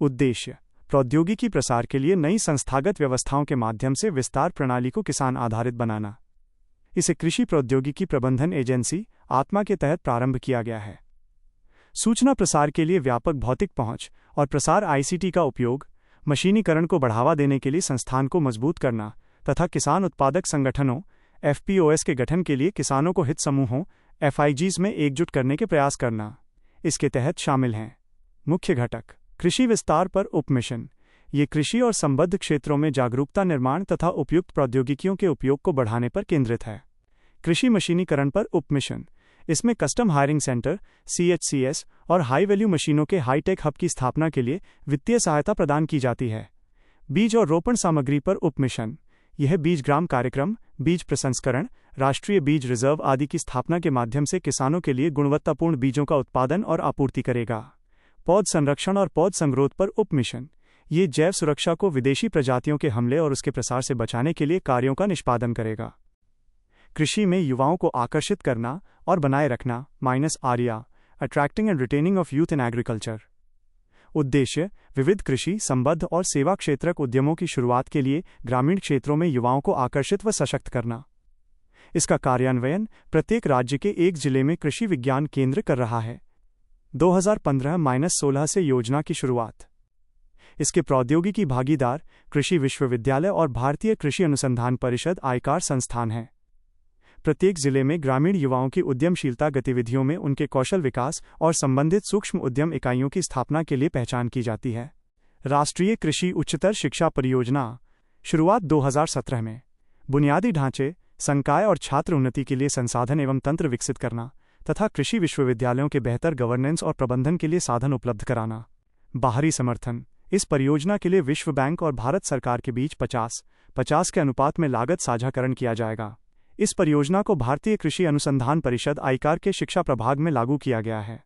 Speaker 2: उद्देश्य प्रौद्योगिकी प्रसार के लिए नई संस्थागत व्यवस्थाओं के माध्यम से विस्तार प्रणाली को किसान आधारित बनाना। इसे कृषि प्रौद्योगिकी प्रबंधन एजेंसी आत्मा के तहत प्रारंभ किया गया है। सूचना प्रसार के लिए व्यापक भौतिक पहुंच और प्रसार ICT का उपयोग, मशीनीकरण को बढ़ावा देने के लिए संस्थान को मजबूत करना तथा किसान उत्पादक संगठनों FPOS के गठन के लिए किसानों को हित समूहों FIGs में एकजुट करने के प्रयास करना। इसके तहत शामिल हैं मुख्य घटक कृषि विस्तार पर उपमिशन। ये कृषि और संबद्ध क्षेत्रों में जागरूकता निर्माण तथा उपयुक्त प्रौद्योगिकियों के उपयोग को बढ़ाने पर केंद्रित है। कृषि मशीनीकरण पर उपमिशन। इसमें कस्टम हायरिंग सेंटर CHCS और हाई वैल्यू मशीनों के हाईटेक हब की स्थापना के लिए वित्तीय सहायता प्रदान की जाती है। बीज और रोपण सामग्री पर उपमिशन। यह बीज ग्राम कार्यक्रम, बीज प्रसंस्करण, राष्ट्रीय बीज रिजर्व आदि की स्थापना के माध्यम से किसानों के लिए गुणवत्तापूर्ण बीजों का उत्पादन और आपूर्ति करेगा। पौध संरक्षण और पौध संग्रोध पर उपमिशन। ये जैव सुरक्षा को विदेशी प्रजातियों के हमले और उसके प्रसार से बचाने के लिए कार्यों का निष्पादन करेगा। कृषि में युवाओं को आकर्षित करना और बनाए रखना -ARIA, attracting and retaining of youth in agriculture. उद्देश्य विविध कृषि, संबद्ध और सेवा क्षेत्रक उद्यमों की शुरुआत के लिए ग्रामीण क्षेत्रों में युवाओं को आकर्षित व सशक्त करना। इसका कार्यान्वयन प्रत्येक राज्य के एक जिले में कृषि विज्ञान केंद्र कर रहा है। 2015-16 से योजना की शुरुआत। इसके प्रौद्योगिकी भागीदार कृषि विश्वविद्यालय और भारतीय कृषि अनुसंधान परिषद आयकार संस्थान हैं। प्रत्येक जिले में ग्रामीण युवाओं की उद्यमशीलता गतिविधियों में उनके कौशल विकास और संबंधित सूक्ष्म उद्यम इकाइयों की स्थापना के लिए पहचान की जाती है। राष्ट्रीय कृषि उच्चतर शिक्षा परियोजना शुरुआत 2017 में। बुनियादी ढांचे, संकाय और छात्र उन्नति के लिए संसाधन एवं तंत्र विकसित करना तथा कृषि विश्वविद्यालयों के बेहतर गवर्नेंस और प्रबंधन के लिए साधन उपलब्ध कराना। बाहरी समर्थन। इस परियोजना के लिए विश्व बैंक और भारत सरकार के बीच 50-50 के अनुपात में लागत साझाकरण किया जाएगा। इस परियोजना को भारतीय कृषि अनुसंधान परिषद आयकार के शिक्षा प्रभाग में लागू किया गया है।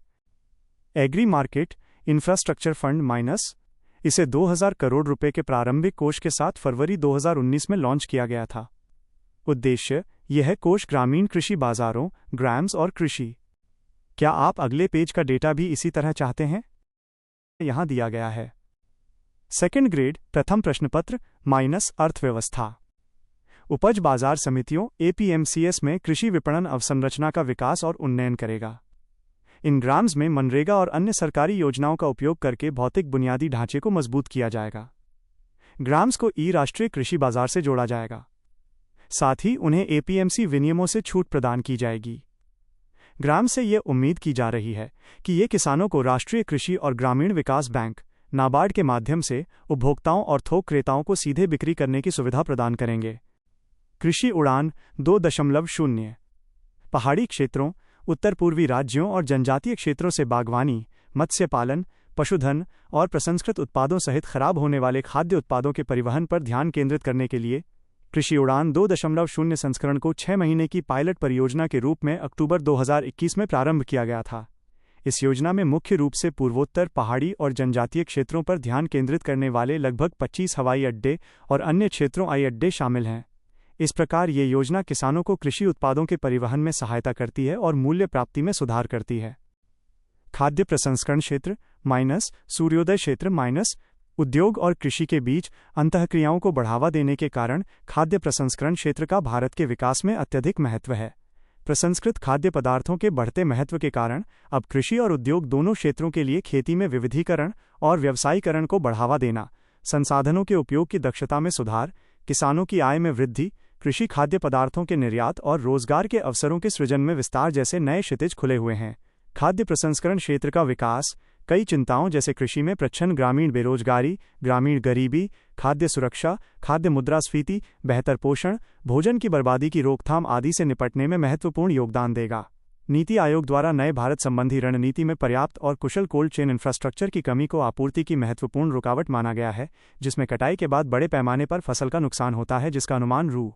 Speaker 2: Agri market infrastructure fund minus इसे 2000 करोड़ रुपए के प्रारंभिक कोष के साथ फरवरी 2019 में लॉन्च किया गया था। उद्देश्य यह है कोष ग्रामीण कृषि बाजारों, ग्राम्स और कृषि। क्या आप अगले पेज का डेटा भी इसी तरह चाहते हैं? यहां दिया गया है। सेकंड ग्रेड प्रथम प्रश्नपत्र माइनस अर्थव्यवस्था। उपज बाजार समितियों APMCs में कृषि विपणन अवसंरचना का विकास और उन्नयन करेगा। इन ग्राम्स में मनरेगा और अन्य सरकारी योजनाओं का उपयोग करके भौतिक बुनियादी ढांचे को मजबूत किया जाएगा। ग्राम्स को राष्ट्रीय कृषि बाजार से जोड़ा जाएगा। साथ ही उन्हें APMC विनियमों से छूट प्रदान की जाएगी। ग्राम से यह उम्मीद की जा रही है कि ये किसानों को राष्ट्रीय कृषि और ग्रामीण विकास बैंक नाबार्ड के माध्यम से उपभोक्ताओं और थोक क्रेताओं को सीधे बिक्री करने की सुविधा प्रदान करेंगे। कृषि उड़ान 2.0 पहाड़ी क्षेत्रों, उत्तर पूर्वी राज्यों और जनजातीय क्षेत्रों से बागवानी, मत्स्य पालन, पशुधन और प्रसंस्कृत उत्पादों सहित खराब होने वाले खाद्य उत्पादों के परिवहन पर ध्यान केंद्रित करने के लिए कृषि उड़ान 2.0 संस्करण को 6 महीने की पायलट परियोजना के रूप में अक्टूबर 2021 में प्रारंभ किया गया था। इस योजना में मुख्य रूप से पूर्वोत्तर, पहाड़ी और जनजातीय क्षेत्रों पर ध्यान केंद्रित करने वाले लगभग 25 हवाई अड्डे और अन्य क्षेत्रों आई अड्डे शामिल हैं। इस प्रकार ये योजना किसानों को कृषि उत्पादों के परिवहन में सहायता करती है और मूल्य प्राप्ति में सुधार करती है। खाद्य प्रसंस्करण क्षेत्र माइनस सूर्योदय क्षेत्र माइनस उद्योग और कृषि के बीच अंतःक्रियाओं को बढ़ावा देने के कारण खाद्य प्रसंस्करण क्षेत्र का भारत के विकास में अत्यधिक महत्व है। प्रसंस्कृत खाद्य पदार्थों के बढ़ते महत्व के कारण अब कृषि और उद्योग दोनों क्षेत्रों के लिए खेती में विविधीकरण और व्यावसायीकरण को बढ़ावा देना, संसाधनों के उपयोग की दक्षता में सुधार, किसानों की आय में वृद्धि, कृषि खाद्य पदार्थों के निर्यात और रोजगार के अवसरों के सृजन में विस्तार जैसे नए क्षितिज खुले हुए हैं। खाद्य प्रसंस्करण क्षेत्र का विकास कई चिंताओं जैसे कृषि में प्रच्छन्न ग्रामीण बेरोजगारी, ग्रामीण गरीबी, खाद्य सुरक्षा, खाद्य मुद्रास्फीति, बेहतर पोषण, भोजन की बर्बादी की रोकथाम आदि से निपटने में महत्वपूर्ण योगदान देगा। नीति आयोग द्वारा नए भारत संबंधी रणनीति में पर्याप्त और कुशल कोल्ड चेन इंफ्रास्ट्रक्चर की कमी को आपूर्ति की महत्वपूर्ण रुकावट माना गया है, जिसमें कटाई के बाद बड़े पैमाने पर फसल का नुकसान होता है, जिसका अनुमान रु.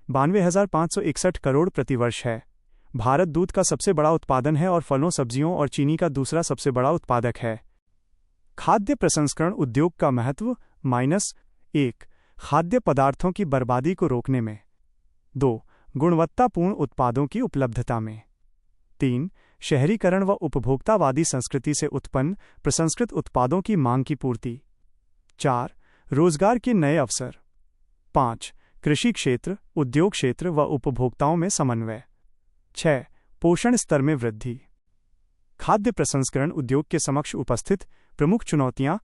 Speaker 2: 92,561 करोड़ प्रतिवर्ष है। भारत दूध का सबसे बड़ा उत्पादन है और फलों, सब्जियों और चीनी का दूसरा सबसे बड़ा उत्पादक है। खाद्य प्रसंस्करण उद्योग का महत्व -1 खाद्य पदार्थों की बर्बादी को रोकने में, 2 गुणवत्तापूर्ण उत्पादों की उपलब्धता में, 3 शहरीकरण व उपभोक्तावादी संस्कृति से उत्पन्न प्रसंस्कृत उत्पादों की मांग की पूर्ति, 4 रोजगार के नए अवसर, 5 कृषि क्षेत्र, उद्योग क्षेत्र व उपभोक्ताओं में समन्वय, 6 पोषण स्तर में वृद्धि। खाद्य प्रसंस्करण उद्योग के समक्ष उपस्थित प्रमुख चुनौतियां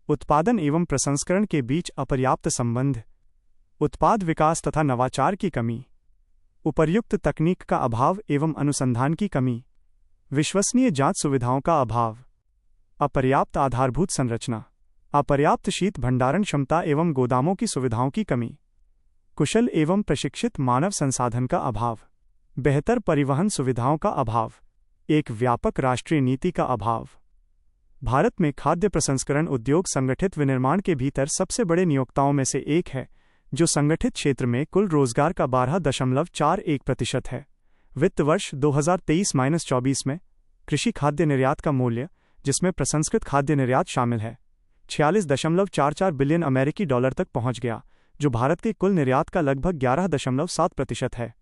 Speaker 2: उत्पादन एवं प्रसंस्करण के बीच अपर्याप्त संबंध, उत्पाद विकास तथा नवाचार की कमी, उपर्युक्त तकनीक का अभाव एवं अनुसंधान की कमी, विश्वसनीय जांच सुविधाओं का अभाव, अपर्याप्त आधारभूत संरचना, अपर्याप्त शीत भंडारण क्षमता एवं गोदामों की सुविधाओं की कमी, कुशल एवं प्रशिक्षित मानव संसाधन का अभाव, बेहतर परिवहन सुविधाओं का अभाव, एक व्यापक राष्ट्रीय नीति का अभाव। भारत में खाद्य प्रसंस्करण उद्योग संगठित विनिर्माण के भीतर सबसे बड़े नियोक्ताओं में से एक है, जो संगठित क्षेत्र में कुल रोजगार का 12.41% है। वित्त वर्ष 2023-24 में कृषि खाद्य निर्यात का मूल्य, जिसमें प्रसंस्कृत खाद्य निर्यात शामिल है, 46.44 बिलियन अमेरिकी डॉलर तक पहुंच गया, जो भारत के कुल निर्यात का लगभग 11.7% है।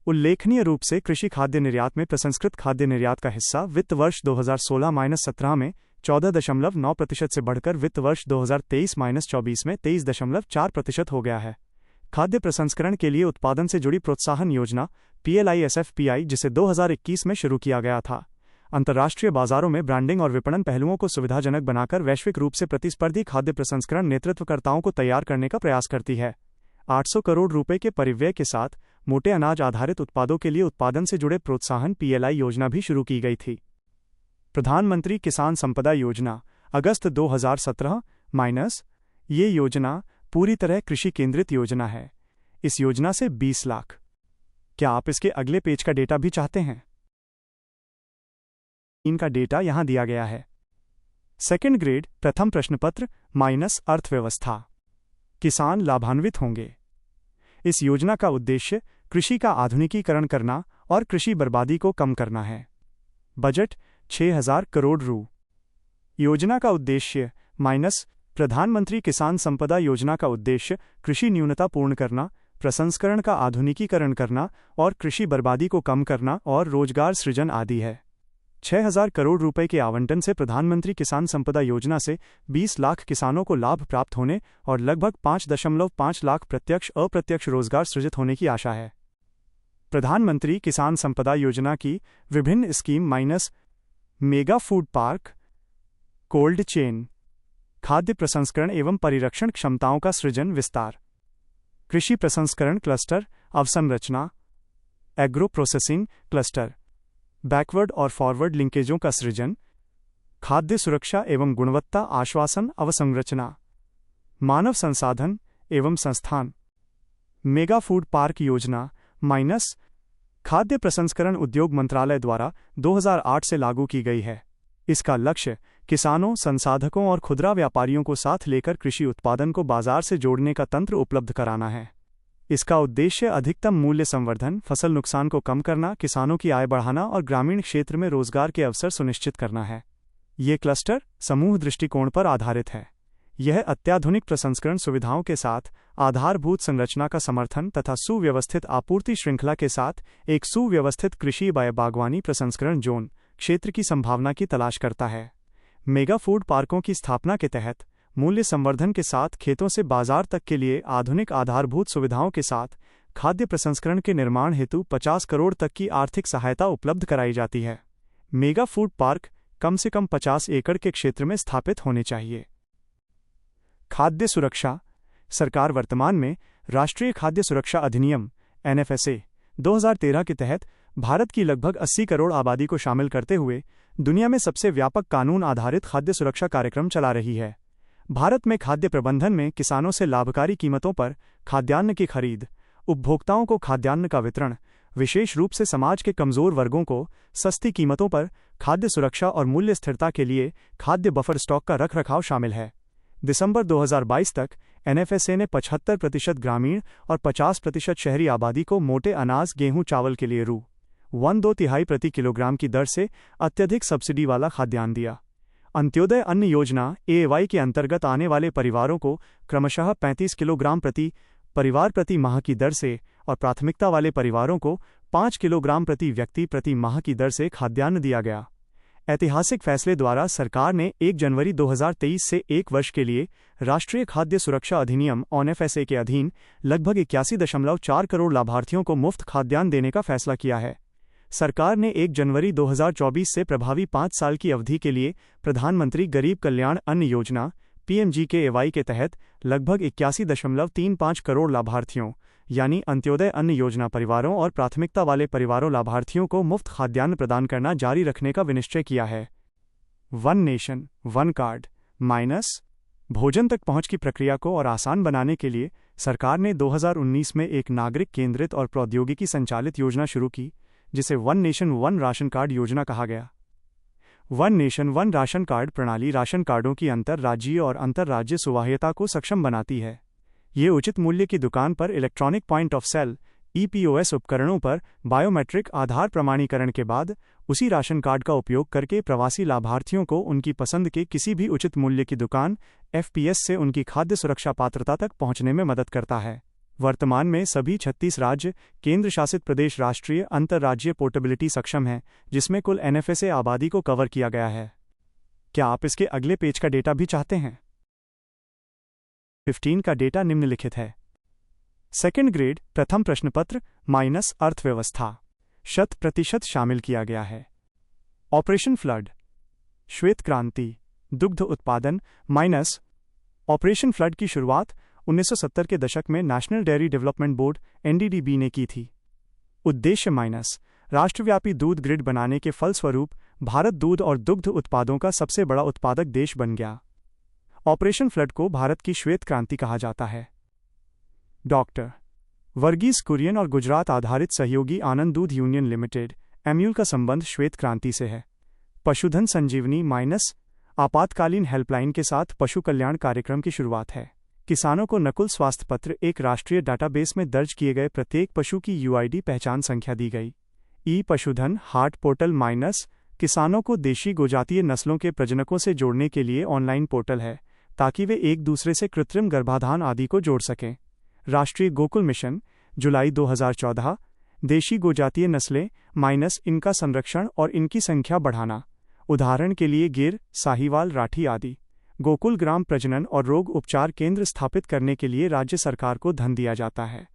Speaker 2: उल्लेखनीय रूप से कृषि खाद्य निर्यात में प्रसंस्कृत खाद्य निर्यात का हिस्सा वित्त वर्ष 2016-17 में 14.9% से बढ़कर वित्त वर्ष 2023-24 में 23.4% हो गया है। खाद्य प्रसंस्करण के लिए उत्पादन से जुड़ी प्रोत्साहन योजना PLI-SFPI, जिसे 2021 में शुरू किया गया था, अंतर्राष्ट्रीय बाजारों में ब्रांडिंग और विपणन पहलुओं को सुविधाजनक बनाकर वैश्विक रूप से प्रतिस्पर्धी खाद्य प्रसंस्करण नेतृत्वकर्ताओं को तैयार करने का प्रयास करती है। 800 करोड़ रुपए के परिव्यय के साथ मोटे अनाज आधारित उत्पादों के लिए उत्पादन से जुड़े प्रोत्साहन PLI योजना भी शुरू की गई थी। प्रधानमंत्री किसान संपदा योजना अगस्त 2017 ये योजना पूरी तरह कृषि केंद्रित योजना है। इस योजना से 20 लाख। क्या आप इसके अगले पेज का डेटा भी चाहते हैं? इनका डेटा यहां दिया गया है। सेकंड ग्रेड प्रथम प्रश्नपत्र अर्थव्यवस्था। किसान लाभान्वित होंगे। इस योजना का उद्देश्य कृषि का आधुनिकीकरण करना और कृषि बर्बादी को कम करना है। बजट 6,000 करोड़ रु। योजना का उद्देश्य प्रधानमंत्री किसान संपदा योजना का उद्देश्य कृषि न्यूनता पूर्ण करना, प्रसंस्करण का आधुनिकीकरण करना और कृषि बर्बादी को कम करना और रोजगार सृजन आदि है। 6,000 करोड़ रुपए के आवंटन से प्रधानमंत्री किसान संपदा योजना से 20 लाख किसानों को लाभ प्राप्त होने और लगभग 5.5 लाख प्रत्यक्ष अप्रत्यक्ष रोजगार सृजित होने की आशा है। प्रधानमंत्री किसान संपदा योजना की विभिन्न scheme minus mega food park, cold chain, खाद्य प्रसंस्करण एवं परिरक्षण क्षमताओं का सृजन विस्तार, कृषि प्रसंस्करण क्लस्टर अवसंरचना, एग्रो प्रोसेसिंग क्लस्टर, बैकवर्ड और फॉरवर्ड लिंकेजों का सृजन, खाद्य सुरक्षा एवं गुणवत्ता आश्वासन अवसंरचना, मानव संसाधन एवं संस्थान। मेगा फूड पार्क योजना माइनस खाद्य प्रसंस्करण उद्योग मंत्रालय द्वारा 2008 से लागू की गई है। इसका लक्ष्य किसानों, संसाधकों और खुदरा व्यापारियों को साथ लेकर कृषि उत्पादन को बाजार से जोड़ने का तंत्र उपलब्ध कराना है। इसका उद्देश्य अधिकतम मूल्य संवर्धन, फसल नुकसान को कम करना, किसानों की आय बढ़ाना और ग्रामीण क्षेत्र में रोजगार के अवसर सुनिश्चित करना है। ये क्लस्टर समूह दृष्टिकोण पर आधारित है। यह अत्याधुनिक प्रसंस्करण सुविधाओं के साथ आधारभूत संरचना का समर्थन तथा सुव्यवस्थित आपूर्ति श्रृंखला के साथ एक सुव्यवस्थित कृषि बागवानी प्रसंस्करण जोन क्षेत्र की संभावना की तलाश करता है। मेगा फूड पार्कों की स्थापना के तहत मूल्य संवर्धन के साथ खेतों से बाजार तक के लिए आधुनिक आधारभूत सुविधाओं के साथ खाद्य प्रसंस्करण के निर्माण हेतु 50 करोड़ तक की आर्थिक सहायता उपलब्ध कराई जाती है। मेगा फूड पार्क कम से कम 50 एकड़ के क्षेत्र में स्थापित होने चाहिए। खाद्य सुरक्षा सरकार वर्तमान में राष्ट्रीय खाद्य सुरक्षा अधिनियम NFSA 2013 के तहत भारत की लगभग 80 करोड़ आबादी को शामिल करते हुए दुनिया में सबसे व्यापक कानून आधारित खाद्य सुरक्षा कार्यक्रम चला रही है। भारत में खाद्य प्रबंधन में किसानों से लाभकारी कीमतों पर खाद्यान्न की खरीद, उपभोक्ताओं को खाद्यान्न का वितरण, विशेष रूप से समाज के कमजोर वर्गों को सस्ती कीमतों पर खाद्य सुरक्षा और मूल्य स्थिरता के लिए खाद्य बफर स्टॉक का रखरखाव शामिल है। दिसंबर 2022 तक NFSA ने 75% ग्रामीण और 50% शहरी आबादी को मोटे अनाज, गेहूं, चावल के लिए ₹1.2 प्रति किलोग्राम की दर से अत्यधिक सब्सिडी वाला खाद्यान्न दिया। अंत्योदय अन्न योजना AAY के अंतर्गत आने वाले परिवारों को क्रमशः 35 किलोग्राम प्रति परिवार प्रति माह की दर से और प्राथमिकता वाले परिवारों को 5 किलोग्राम प्रति व्यक्ति प्रति माह की दर से खाद्यान्न दिया गया। ऐतिहासिक फैसले द्वारा सरकार ने 1 जनवरी 2023 से 1 वर्ष के लिए राष्ट्रीय खाद्य सुरक्षा अधिनियम NFSA के अधीन लगभग 81.4 करोड़ लाभार्थियों को मुफ्त खाद्यान्न देने का फैसला किया है। सरकार ने 1 जनवरी 2024 से प्रभावी 5 साल की अवधि के लिए प्रधानमंत्री गरीब कल्याण अन्न योजना PMGKAY के तहत लगभग 81.35 करोड़ लाभार्थियों यानी अंत्योदय अन्न योजना परिवारों और प्राथमिकता वाले परिवारों लाभार्थियों को मुफ्त खाद्यान्न प्रदान करना जारी रखने का विनिश्चय किया है। One nation one card minus भोजन तक पहुंच की प्रक्रिया को और आसान बनाने के लिए सरकार ने 2019 में एक नागरिक केंद्रित और प्रौद्योगिकी संचालित योजना शुरू की, जिसे one nation one ration card योजना कहा गया। One nation one ration card प्रणाली राशन कार्डों की अंतर्राज्यीय और अंतर्राज्य सुवाह्यता को सक्षम बनाती है। ये उचित मूल्य की दुकान पर electronic point of sale EPOS उपकरणों पर बायोमेट्रिक आधार प्रमाणीकरण के बाद उसी राशन कार्ड का उपयोग करके प्रवासी लाभार्थियों को उनकी पसंद के किसी भी उचित मूल्य की दुकान FPS से उनकी खाद्य सुरक्षा पात्रता तक पहुंचने में मदद करता है। वर्तमान में सभी 36 राज्य केंद्र शासित प्रदेश राष्ट्रीय अंतर्राज्यीय पोर्टेबिलिटी सक्षम है, जिसमें कुल NFSA आबादी को कवर किया गया है। क्या आप इसके अगले पेज का डेटा भी चाहते हैं? 15 का डेटा निम्नलिखित है। सेकंड ग्रेड प्रथम प्रश्न पत्र माइनस अर्थव्यवस्था 100% शामिल किया गया है। ऑपरेशन फ्लड, श्वेत क्रांति, दुग्ध उत्पादन माइनस। ऑपरेशन फ्लड की शुरुआत 1970 के दशक में national dairy development board NDDB ने की थी। उद्देश्य माइनस राष्ट्रव्यापी दूध ग्रिड बनाने के फलस्वरूप भारत दूध और दुग्ध उत्पादों का सबसे बड़ा उत्पादक देश बन गया। ऑपरेशन फ्लड को भारत की श्वेत क्रांति कहा जाता है। डॉक्टर वर्गीस कुरियन और गुजरात आधारित सहयोगी आनंद दूध यूनियन लिमिटेड एम्यूल का संबंध श्वेत क्रांति से है। पशुधन संजीवनी माइनस आपातकालीन हेल्पलाइन के साथ पशु कल्याण कार्यक्रम की शुरुआत है। किसानों को नकुल स्वास्थ्य पत्र एक राष्ट्रीय डाटाबेस में दर्ज किए गए प्रत्येक पशु की UID पहचान संख्या दी गई। पशुधन हार्ट पोर्टल माइनस किसानों को देशी गोजातीय नस्लों के प्रजनकों से जोड़ने के लिए ऑनलाइन पोर्टल है, ताकि वे एक दूसरे से कृत्रिम गर्भाधान आदि को जोड़ सकें। राष्ट्रीय गोकुल मिशन, जुलाई 2014, देशी गोजातीय नस्लें माइनस इनका संरक्षण और इनकी संख्या बढ़ाना, उदाहरण के लिए गिर, साहीवाल, राठी आदि। गोकुल ग्राम प्रजनन और रोग उपचार केंद्र स्थापित करने के लिए राज्य सरकार को धन दिया जाता है।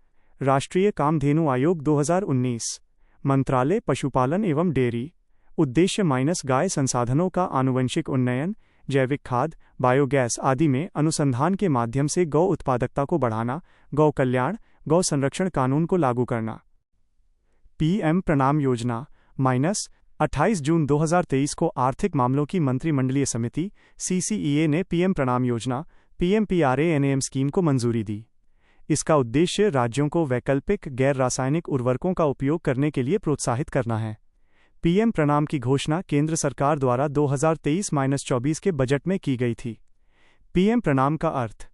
Speaker 2: राष्ट्रीय कामधेनु आयोग 2019, मंत्रालय पशुपालन एवं डेयरी, उद्देश्य माइनस गाय संसाधनों का आनुवंशिक उन्नयन, जैविक खाद, बायोगैस आदि में अनुसंधान के माध्यम से गौ उत्पादकता को बढ़ाना, गौ कल्याण, गौ संरक्षण कानून को लागू करना। पीएम प्रणाम योजना माइनस 28 जून 2023 को आर्थिक मामलों की मंत्रिमंडलीय समिति CCEA ने पीएम प्रणाम योजना PMPRANAM स्कीम को मंजूरी दी। इसका उद्देश्य राज्यों को वैकल्पिक गैर रासायनिक उर्वरकों का उपयोग करने के लिए प्रोत्साहित करना है। पीएम प्रणाम की घोषणा केंद्र सरकार द्वारा 2023-24 के बजट में की गई थी। पीएम प्रणाम का अर्थ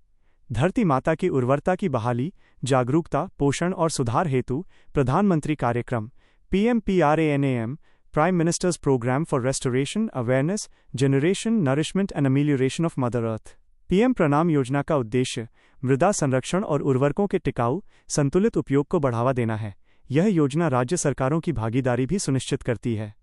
Speaker 2: धरती माता की उर्वरता की बहाली, जागरूकता, पोषण और सुधार हेतु प्रधानमंत्री कार्यक्रम PMPRANAM, prime minister's program for restoration, awareness, generation, nourishment and amelioration of mother earth. PM Pranam योजना का उद्देश्य मृदा संरक्षण और उर्वरकों के टिकाऊ, संतुलित उपयोग को बढ़ावा देना है। यह योजना राज्य सरकारों की भागीदारी भी सुनिश्चित करती है।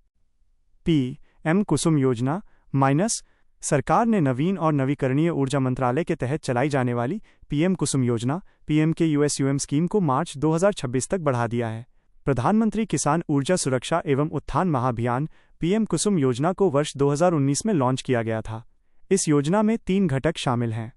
Speaker 2: पीएम कुसुम योजना माइनस सरकार ने नवीन और नवीकरणीय ऊर्जा मंत्रालय के तहत चलाई जाने वाली पीएम कुसुम योजना PMKUSUM स्कीम को मार्च 2026 तक बढ़ा दिया है। प्रधानमंत्री किसान ऊर्जा सुरक्षा एवं उत्थान महाअभियान पीएम कुसुम योजना को वर्ष 2019 में लॉन्च किया गया था। इस योजना में 3 घटक शामिल हैं।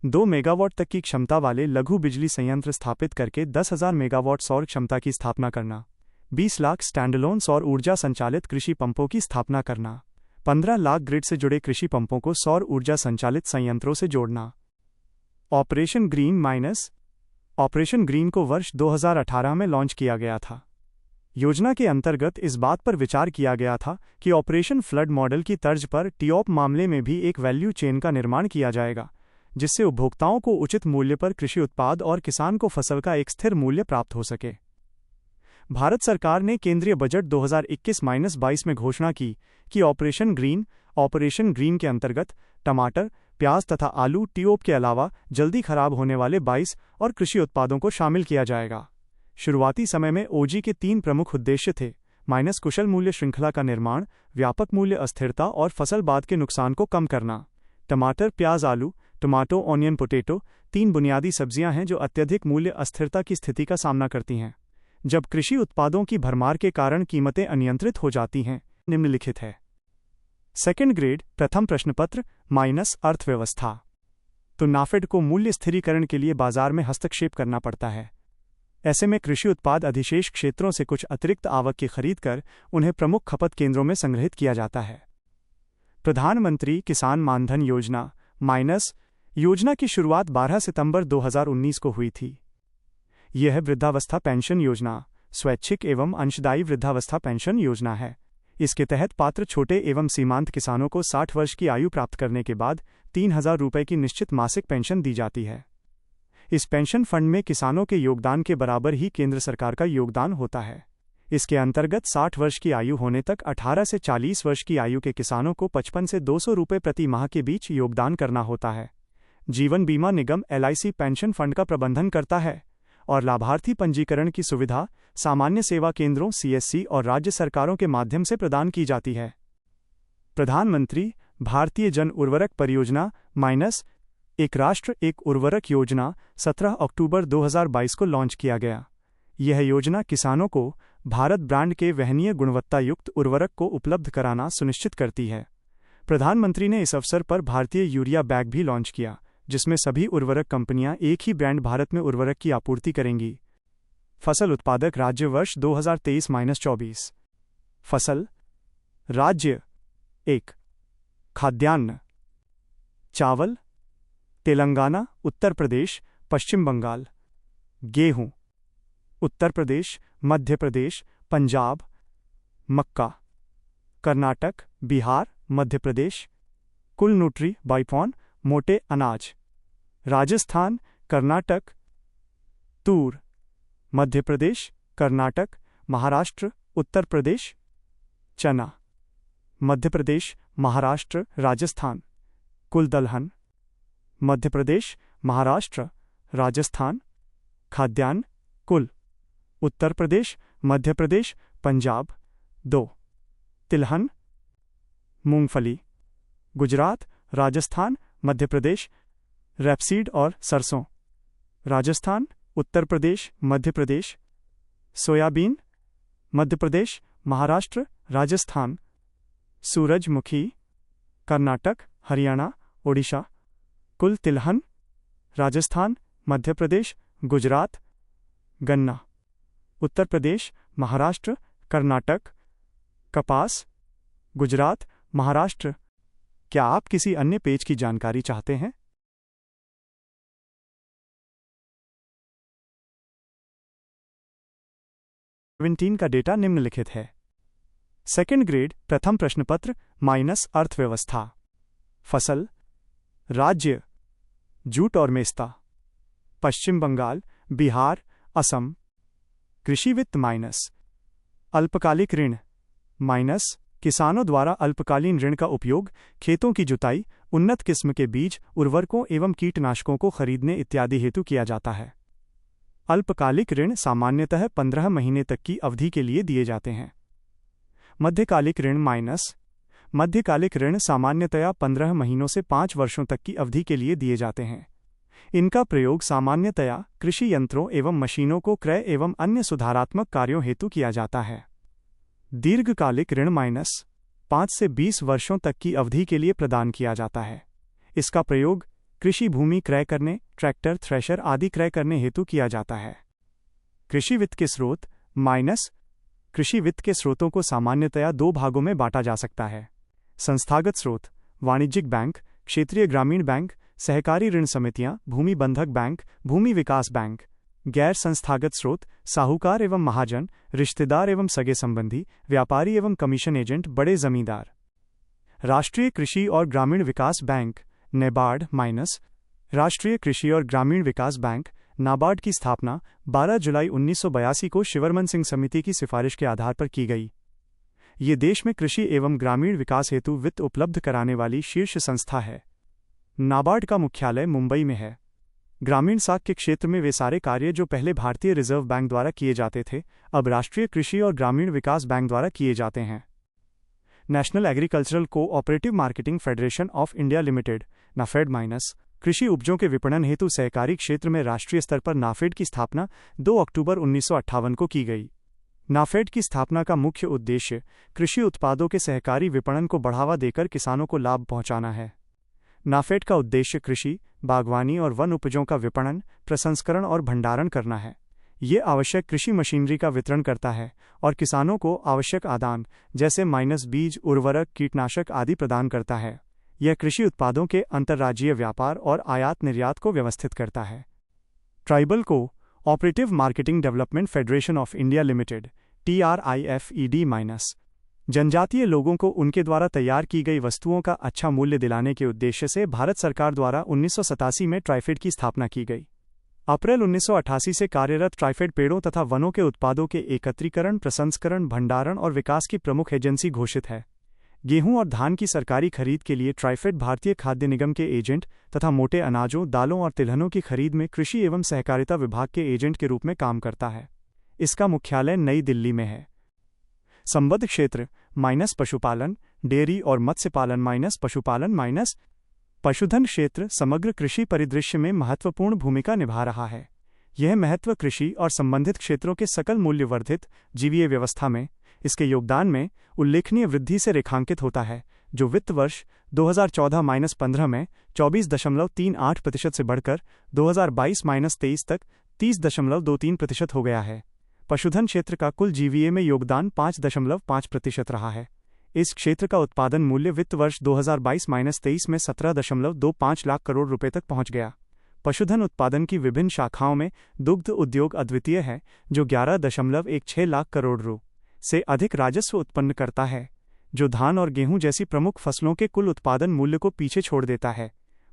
Speaker 2: 2 मेगावाट तक की क्षमता वाले लघु बिजली संयंत्र स्थापित करके 10,000 मेगावाट सौर क्षमता की स्थापना करना, 20 लाख स्टैंडअलोन सौर ऊर्जा संचालित कृषि पंपों की स्थापना करना, 15 लाख ग्रिड से जुड़े कृषि पंपों को सौर ऊर्जा संचालित संयंत्रों से जोड़ना। Operation green minus operation green को वर्ष 2018 में लॉन्च किया गया था। योजना के अंतर्गत इस बात पर विचार किया गया था कि ऑपरेशन फ्लड मॉडल की तर्ज पर टीओप मामले में भी एक वैल्यू चेन का निर्माण किया जाएगा, जिससे उपभोक्ताओं को उचित मूल्य पर कृषि उत्पाद और किसान को फसल का एक स्थिर मूल्य प्राप्त हो सके। भारत सरकार ने केंद्रीय बजट 2021-22 में घोषणा की कि ऑपरेशन ग्रीन के अंतर्गत टमाटर, प्याज तथा आलू टीओप के अलावा जल्दी खराब होने वाले 22 और कृषि उत्पादों को शामिल किया जाएगा। शुरुआती समय में ओजी के 3 प्रमुख उद्देश्य थे: माइनस कुशल मूल्य श्रृंखला का निर्माण, व्यापक मूल्य अस्थिरता और फसल बाद के नुकसान को कम करना। टमाटर, प्याज, आलू, टमाटो, ऑनियन, पोटैटो 3 बुनियादी सब्जियां हैं जो अत्यधिक मूल्य अस्थिरता की स्थिति का सामना करती हैं, जब कृषि उत्पादों की भरमार के कारण कीमतें अनियंत्रित हो जाती हैं। निम्नलिखित है। सेकंड ग्रेड प्रथम प्रश्नपत्र माइनस अर्थव्यवस्था। तो नाफेड को मूल्य स्थिरीकरण के लिए बाजार में हस्तक्षेप करना पड़ता है। ऐसे में कृषि उत्पाद अधिशेष क्षेत्रों से कुछ अतिरिक्त आवक की खरीद कर उन्हें प्रमुख खपत केंद्रों में संग्रहित किया जाता है। प्रधानमंत्री किसान मानधन योजना माइनस योजना की शुरुआत 12 सितंबर 2019 को हुई थी। यह वृद्धावस्था पेंशन योजना स्वैच्छिक एवं अंशदायी वृद्धावस्था पेंशन योजना है। इसके तहत पात्र छोटे एवं सीमांत किसानों को 60 वर्ष की आयु प्राप्त करने के बाद 3,000 रुपये की निश्चित मासिक पेंशन दी जाती है। इस पेंशन फंड में किसानों के योगदान के बराबर ही केंद्र सरकार का योगदान होता है। इसके अंतर्गत 60 वर्ष की आयु होने तक 18 से 40 वर्ष की आयु के किसानों को 55 से 200 रुपये प्रति माह के बीच योगदान करना होता है। जीवन बीमा निगम LIC पेंशन फंड का प्रबंधन करता है और लाभार्थी पंजीकरण की सुविधा सामान्य सेवा केंद्रों CSC और राज्य सरकारों के माध्यम से प्रदान की जाती है। प्रधानमंत्री भारतीय जन उर्वरक परियोजना माइनस एक राष्ट्र एक उर्वरक योजना 17 अक्टूबर 2022 को लॉन्च किया गया। यह योजना किसानों को भारत ब्रांड के वहनीय गुणवत्ता युक्त उर्वरक को उपलब्ध कराना सुनिश्चित करती है। प्रधानमंत्री ने इस अवसर पर भारतीय यूरिया बैग भी लॉन्च किया, जिसमें सभी उर्वरक कंपनियां एक ही ब्रांड भारत में उर्वरक की आपूर्ति करेंगी। फसल उत्पादक राज्य वर्ष 2023-24। फसल राज्य 1 खाद्यान्न चावल तेलंगाना, उत्तर प्रदेश, पश्चिम बंगाल। गेहूं उत्तर प्रदेश, मध्य प्रदेश, पंजाब। मक्का कर्नाटक, बिहार, मध्य प्रदेश। कुल न्यूट्री बाइपॉन मोटे अनाज राजस्थान, कर्नाटक। तूर मध्य प्रदेश, कर्नाटक, महाराष्ट्र, उत्तर प्रदेश। चना मध्य प्रदेश, महाराष्ट्र, राजस्थान। कुल दलहन मध्य प्रदेश, महाराष्ट्र, राजस्थान। खाद्यान्न कुल। उत्तर प्रदेश, मध्य प्रदेश, पंजाब। 2 तिलहन मूंगफली। गुजरात, राजस्थान, मध्य प्रदेश रैपसीड और सरसों। राजस्थान, उत्तर प्रदेश, मध्य प्रदेश सोयाबीन। मध्य प्रदेश, महाराष्ट्र, राजस्थान सूरजमुखी। कर्नाटक, हरियाणा, ओडिशा। कुल तिलहन राजस्थान, मध्य प्रदेश, गुजरात गन्ना। उत्तर प्रदेश, महाराष्ट्र, कर्नाटक कपास। गुजरात, महाराष्ट्र। क्या आप किसी अन्य पेज की जानकारी चाहते हैं? 17 का डेटा निम्नलिखित है। सेकंड ग्रेड प्रथम प्रश्न पत्र माइनस अर्थव्यवस्था। फसल, राज्य जूट और मेस्ता, पश्चिम बंगाल, बिहार, असम। कृषि वित्त माइनस अल्पकालिक ऋण माइनस किसानों द्वारा अल्पकालीन ऋण का उपयोग खेतों की जुताई, उन्नत किस्म के बीज, उर्वरकों एवं कीटनाशकों को खरीदने इत्यादि हेतु किया जाता है। अल्पकालिक ऋण सामान्यतः 15 महीने तक की अवधि के लिए दिए जाते हैं। मध्यकालिक ऋण माइनस मध्यकालिक ऋण सामान्यतया 15 महीनों से 5 वर्षों तक की अवधि के लिए दिए जाते हैं। इनका प्रयोग सामान्यतया कृषि यंत्रों एवं मशीनों को क्रय एवं अन्य सुधारात्मक कार्यों हेतु किया जाता है। दीर्घकालिक ऋण माइनस 5 से 20 वर्षों तक की अवधि के लिए प्रदान किया जाता है। इसका प्रयोग कृषि भूमि क्रय करने, ट्रैक्टर, थ्रेशर आदि क्रय करने हेतु किया जाता है। कृषि वित्त के स्रोत माइनस कृषि वित्त के स्रोतों को सामान्यतया 2 भागों में बांटा जा सकता है। संस्थागत स्रोत, वाणिज्यिक बैंक, क्षेत्रीय ग्रामीण बैंक, सहकारी ऋण समितियां, भूमि बंधक बैंक, भूमि विकास बैंक। गैर संस्थागत स्रोत, साहूकार एवं महाजन, रिश्तेदार एवं सगे संबंधी, व्यापारी एवं कमीशन एजेंट, बड़े जमींदार। राष्ट्रीय कृषि और ग्रामीण विकास बैंक नेबार्ड माइनस राष्ट्रीय कृषि और ग्रामीण विकास बैंक नाबार्ड की स्थापना 12 जुलाई 1982 को शिवरमन सिंह समिति की सिफारिश के आधार पर की गई। ये देश में कृषि एवं ग्रामीण विकास हेतु वित्त उपलब्ध कराने वाली शीर्ष संस्था है। नाबार्ड का मुख्यालय मुंबई में है। ग्रामीण साख के क्षेत्र में वे सारे कार्य जो पहले भारतीय रिजर्व बैंक द्वारा किए जाते थे, अब राष्ट्रीय कृषि और ग्रामीण विकास बैंक द्वारा किए जाते हैं। National agricultural cooperative marketing federation of India limited NAFED minus कृषि उपजों के विपणन हेतु सहकारी क्षेत्र में राष्ट्रीय स्तर पर नाफेड की स्थापना 2 अक्टूबर 1958 को की गई। नाफेड की स्थापना का मुख्य उद्देश्य कृषि उत्पादों के सहकारी विपणन को बढ़ावा देकर किसानों को लाभ पहुंचाना है। नाफेड का उद्देश्य कृषि, बागवानी और वन उपजों का विपणन, प्रसंस्करण और भंडारण करना है। ये आवश्यक कृषि मशीनरी का वितरण करता है और किसानों को आवश्यक आदान जैसे माइनस बीज, उर्वरक, कीटनाशक आदि प्रदान करता है। यह कृषि उत्पादों के अंतर्राज्यीय व्यापार और आयात निर्यात को व्यवस्थित करता है। Tribal co operative marketing development federation of India limited TRIFED minus जनजातीय लोगों को उनके द्वारा तैयार की गई वस्तुओं का अच्छा मूल्य दिलाने के उद्देश्य से भारत सरकार द्वारा 1987 में ट्राइफेड की स्थापना की गई। अप्रैल 1988 से कार्यरत ट्राइफेड पेड़ों तथा वनों के उत्पादों के एकत्रीकरण, प्रसंस्करण, भंडारण और विकास की प्रमुख एजेंसी घोषित है। गेहूं और धान की सरकारी खरीद के लिए ट्राइफेड भारतीय खाद्य निगम के एजेंट तथा मोटे अनाजों, दालों और तिलहनों की खरीद में कृषि एवं सहकारिता विभाग के एजेंट के रूप में काम करता है। इसका मुख्यालय नई दिल्ली में है। संबद्ध क्षेत्र माइनस पशुपालन, डेयरी और मत्स्य पालन माइनस पशुपालन माइनस पशुधन क्षेत्र समग्र कृषि परिदृश्य में महत्वपूर्ण भूमिका निभा रहा है। यह महत्व कृषि और संबंधित क्षेत्रों के सकल मूल्यवर्धित जीवीय व्यवस्था में इसके योगदान में उल्लेखनीय वृद्धि से रेखांकित होता है, जो वित्त वर्ष 2014-15 में 24.38% से बढ़कर 2022-23 तक 30.23% हो गया है। पशुधन क्षेत्र का कुल जीवीए में योगदान 5.5% रहा है। इस क्षेत्र का उत्पादन मूल्य वित्त वर्ष 2022-23 में 17.25 लाख करोड़ रुपए तक पहुंच गया। पशुधन उत्पादन की विभिन्न शाखाओं में दुग्ध उद्योग अद्वितीय है, जो 11.16 लाख करोड़ रु से अधिक राजस्व उत्पन्न करता है, जो धान और गेहूं जैसी प्रमुख फसलों के कुल उत्पादन मूल्य को पीछे छोड़ देता है।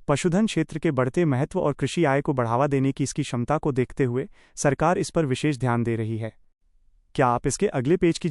Speaker 2: पशुधन क्षेत्र के बढ़ते महत्व और कृषि आय को बढ़ावा देने की इसकी क्षमता को देखते हुए सरकार इस पर विशेष ध्यान दे रही है। क्या आप इसके अगले पेज की